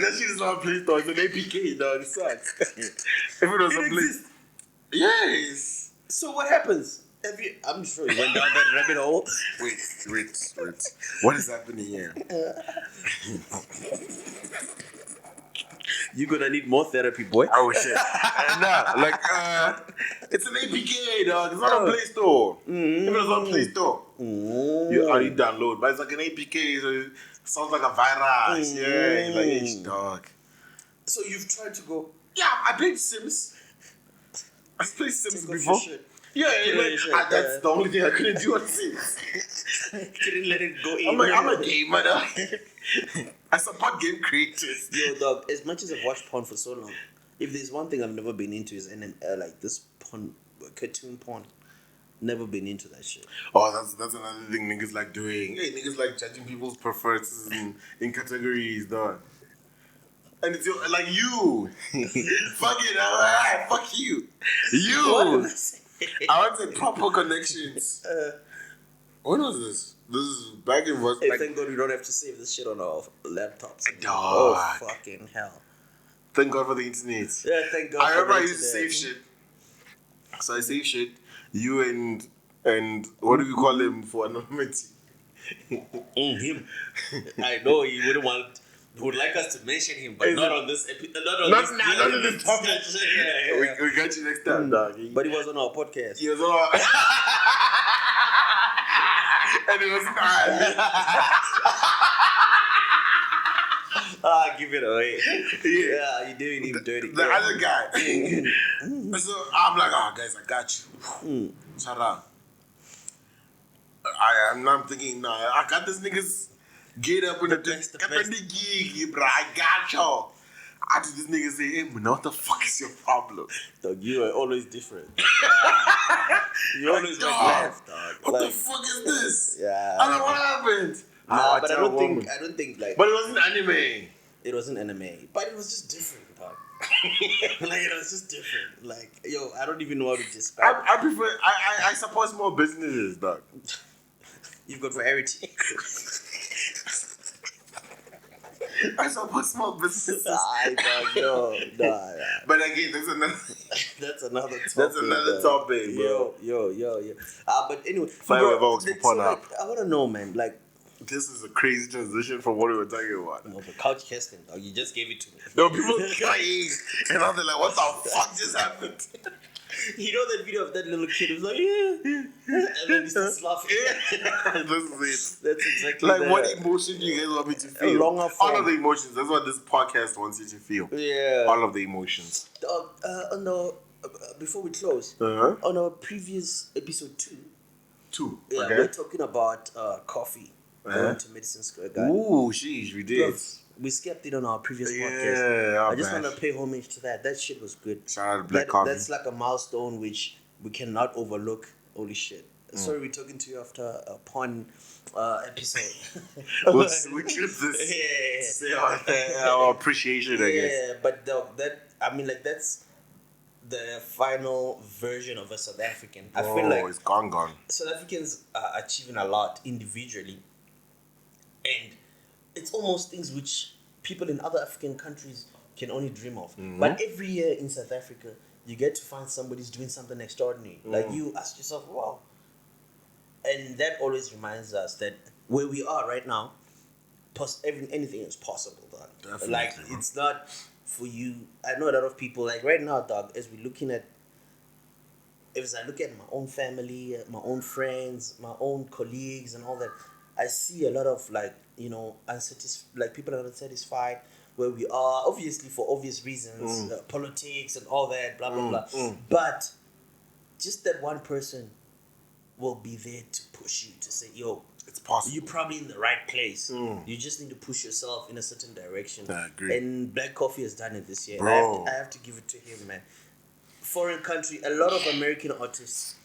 That shit is not Play Store, it's an APK, dog. It sucks. If it was a Play exists. Yes! So what happens? I'm sure you went down that rabbit hole. Wait. What is happening here? You're gonna need more therapy, boy. Oh shit. It's an APK, dog. It's not on Play Store. If it was on Play Store, you already download. But it's like an APK, so it sounds like a virus. Yeah, like dog. So you've tried to go. Yeah, I played Sims. I've played Sims Take off before. your shirt. That's the only thing I couldn't do on Sims. Couldn't let it go in. I'm a gamer, dog. I support game creators. Yo, dog, as much as I've watched porn for so long, if there's one thing I've never been into is like this porn, cartoon porn. Never been into that shit. Oh, that's another thing niggas like doing. Hey, niggas like judging people's preferences in categories, dog. And it's like you. Fuck it, fuck you. You. What did I say? I wanted proper connections. When was this? This is back in what? Hey, thank God we don't have to save this shit on our laptops. Dog. Oh, fucking hell. Thank God for the internet. Yeah, thank God. I remember I used to save shit. So I save shit. You and what do we call him for anonymity? Him. I know he would like us to mention him, but not on this episode. Not on this topic. Yeah. We got you next time, dog. But he was on our podcast. He was on. And it was give it away. Yeah, you're doing him dirty. The other guy. So I'm like, guys, I got you. Shut up. I'm thinking, I got this nigga's get up in the best. gig, bro. I got y'all. I did this nigga say, hey, man, what the fuck is your problem? Dog, you are always different. You always like left, dog. What the fuck is this? Yeah. I don't know what happened. Nah, but I don't think like. But it wasn't anime. It wasn't anime, but it was just different, dog. Like it was just different. Like, yo, I don't even know how to describe. I prefer. I support small businesses, dog. You've got variety. I support small businesses. I don't know. Nah. But again, that's another That's another topic. that's another topic, bro. Yo. But anyway, Five bro, votes for so, Pornhub. like, I want to know, man. Like, This is a crazy transition from what we were talking about. no, but couch casting. Oh, you just gave it to me. No, people crying, and now they're like, "What the fuck just happened?" You know that video of that little kid who's like, yeah, and then he starts laughing. This is it. That's exactly Like, that. what emotion do you guys want me to feel? longer All form. of the emotions. That's what this podcast wants you to feel. Yeah. All of the emotions. On the, before we close, Uh-huh. on our previous episode 2, Two. yeah, Okay. we're talking about coffee. Uh-huh. Going to Medicine Square Garden. Ooh, sheesh, we did. Bro, we skipped it on our previous Yeah, podcast. I just man. want to pay homage to that. That shit was good. Shout out to Black Coffee. That's like a milestone which we cannot overlook. Holy shit. Sorry, we're talking to you after a porn episode. we choose this. Yeah. To say our appreciation, I guess. Yeah, but that's the final version of a South African. I feel like it's gone. South Africans are achieving a lot individually, and it's almost things which people in other African countries can only dream of. But every year in South Africa, you get to find somebody's doing something extraordinary. Like, you ask yourself, wow. And that always reminds us that where we are right now, anything is possible, dog. Definitely. Like, it's not for you. I know a lot of people, like right now, dog, as we're looking at, as I look at my own family, my own friends, my own colleagues and all that, I see a lot of like, like people are unsatisfied where we are, obviously for obvious reasons, politics and all that, blah, blah, blah. But just that one person will be there to push you to say, yo, It's possible. you're probably in the right place. You just need to push yourself in a certain direction. I agree. And Black Coffee has done it this year. Bro. I have to give it to him, man. Foreign country, a lot of American artists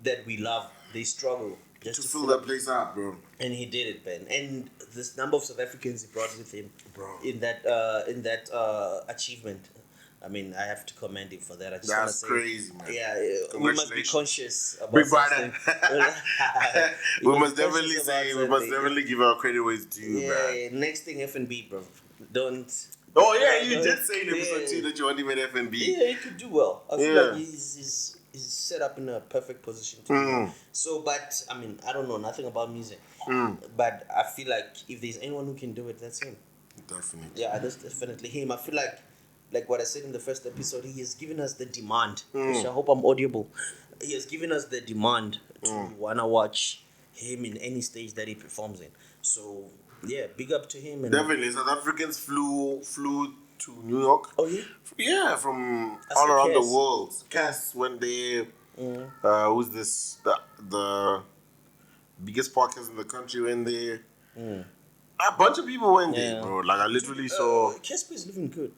that we love, they struggle just to fill that place out, bro. and he did it, man. And this number of South Africans he brought with him, Bro. in that achievement. I mean, I have to commend him for that. I just want to That's say, crazy, man. yeah, we must be Congratulations. conscious about Big brother. something. We must definitely conscious say, about we must something. definitely give our credit where it's due, Yeah, man. yeah, next thing F&B, bro. Don't. Oh, yeah, you don't- did say in episode yeah. 2 that you want him at F&B. Yeah, he could do well. I feel Yeah. like he's set up in a perfect position to do that. So, but I mean, I don't know nothing about music, but I feel like if there's anyone who can do it, that's him. Definitely. Yeah, that's definitely him. I feel like what I said in the first episode, he has given us the demand. Which I hope I'm audible. He has given us the demand to wanna watch him in any stage that he performs in. So yeah, big up to him. And Definitely. South Africans flew to New York. oh yeah, Yeah, from I all said around the Cass. world. Cass went there. Who's this? The biggest podcast in the country went there. A bunch of people went there, Yeah. bro. Like, I literally saw. Casper is living good.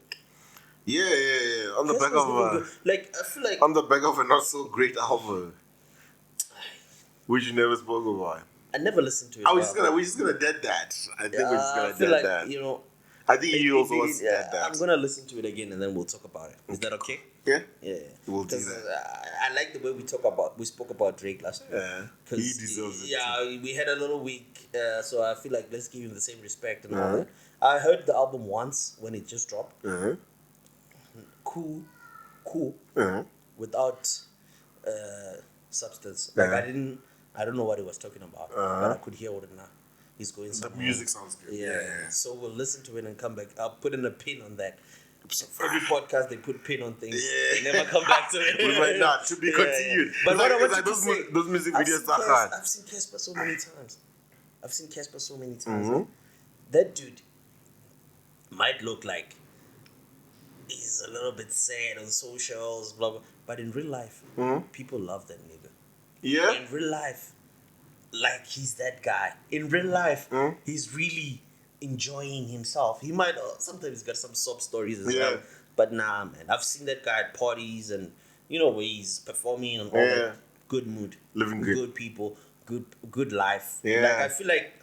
Yeah. On the back Casper's living of good. Like I feel like on the back of a not so great album, which you never spoke about. I never listened to it. We're just gonna dead that. I think we're just I gonna feel dead like that. I think you also want to dead that. I'm gonna listen to it again and then we'll talk about it. Is that okay? Yeah. Yeah. We'll do 'Cause, that. I like the way we spoke about Drake last week. Yeah. 'Cause, He deserves it. Yeah, we had a little week, so I feel like let's give him the same respect and all that. I heard the album once when it just dropped. Uh-huh. Cool, Uh-huh. without substance. Like Uh-huh. I don't know what he was talking about, but I could hear what now. He's going The somewhere. music sounds good. Yeah. So we'll listen to it and come back. I'll put in a pin on that. Every podcast they put pin on things. Yeah. They never come back to it. We might not. To be continued. But It's what like- I want it's you like to those say, those music I've videos seen are Cas- hard. I've seen Casper so many times. Mm-hmm. That dude might look like he's a little bit sad on socials, blah blah. But in real life, people love that nigga. Yeah. In real life, like he's that guy. In real life, he's really enjoying himself. He might sometimes got some sob stories as Yeah. well. But nah, man, I've seen that guy at parties and where he's performing and all Yeah. that. Good mood, Living good. good people, good life. Yeah. Like I feel like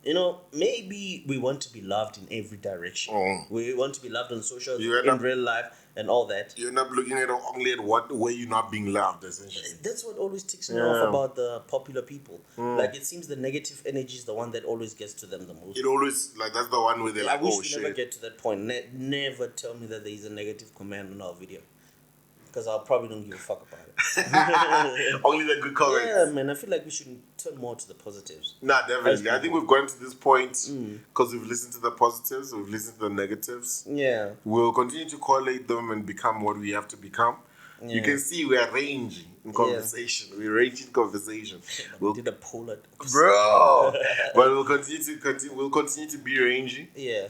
you know, maybe we want to be loved in every direction. We want to be loved on social, in real life, and all that. You end up looking at only at what way you're not being loved, essentially. That's what always ticks me off about the popular people. Like, it seems the negative energy is the one that always gets to them the most. It always, like, that's the one where they're like, I wish oh, we shit. never get to that point. Never tell me that there is a negative comment on our video. Because I probably don't give a fuck about it. Only the good comments. Yeah, man. I feel like we should turn more to the positives. Nah, definitely. I think we've gotten to this point because we've listened to the positives, we've listened to the negatives. Yeah. We'll continue to correlate them and become what we have to become. Yeah. You can see we are ranging in conversation. Yeah. We range in conversation. We did a poll at bro. But we'll continue to be rangy. Yeah.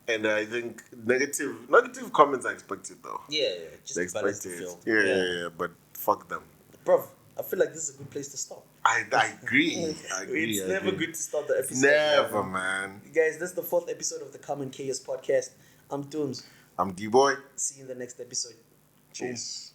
And I think negative comments are expected though. Yeah. Just expected. Yeah. But fuck them. Bro, I feel like this is a good place to stop. I agree. It's never good to stop the episode. Never, man. Guys, that's the 4th episode of the Common Chaos podcast. I'm Dooms. I'm DBoy. See you in the next episode. Cheers.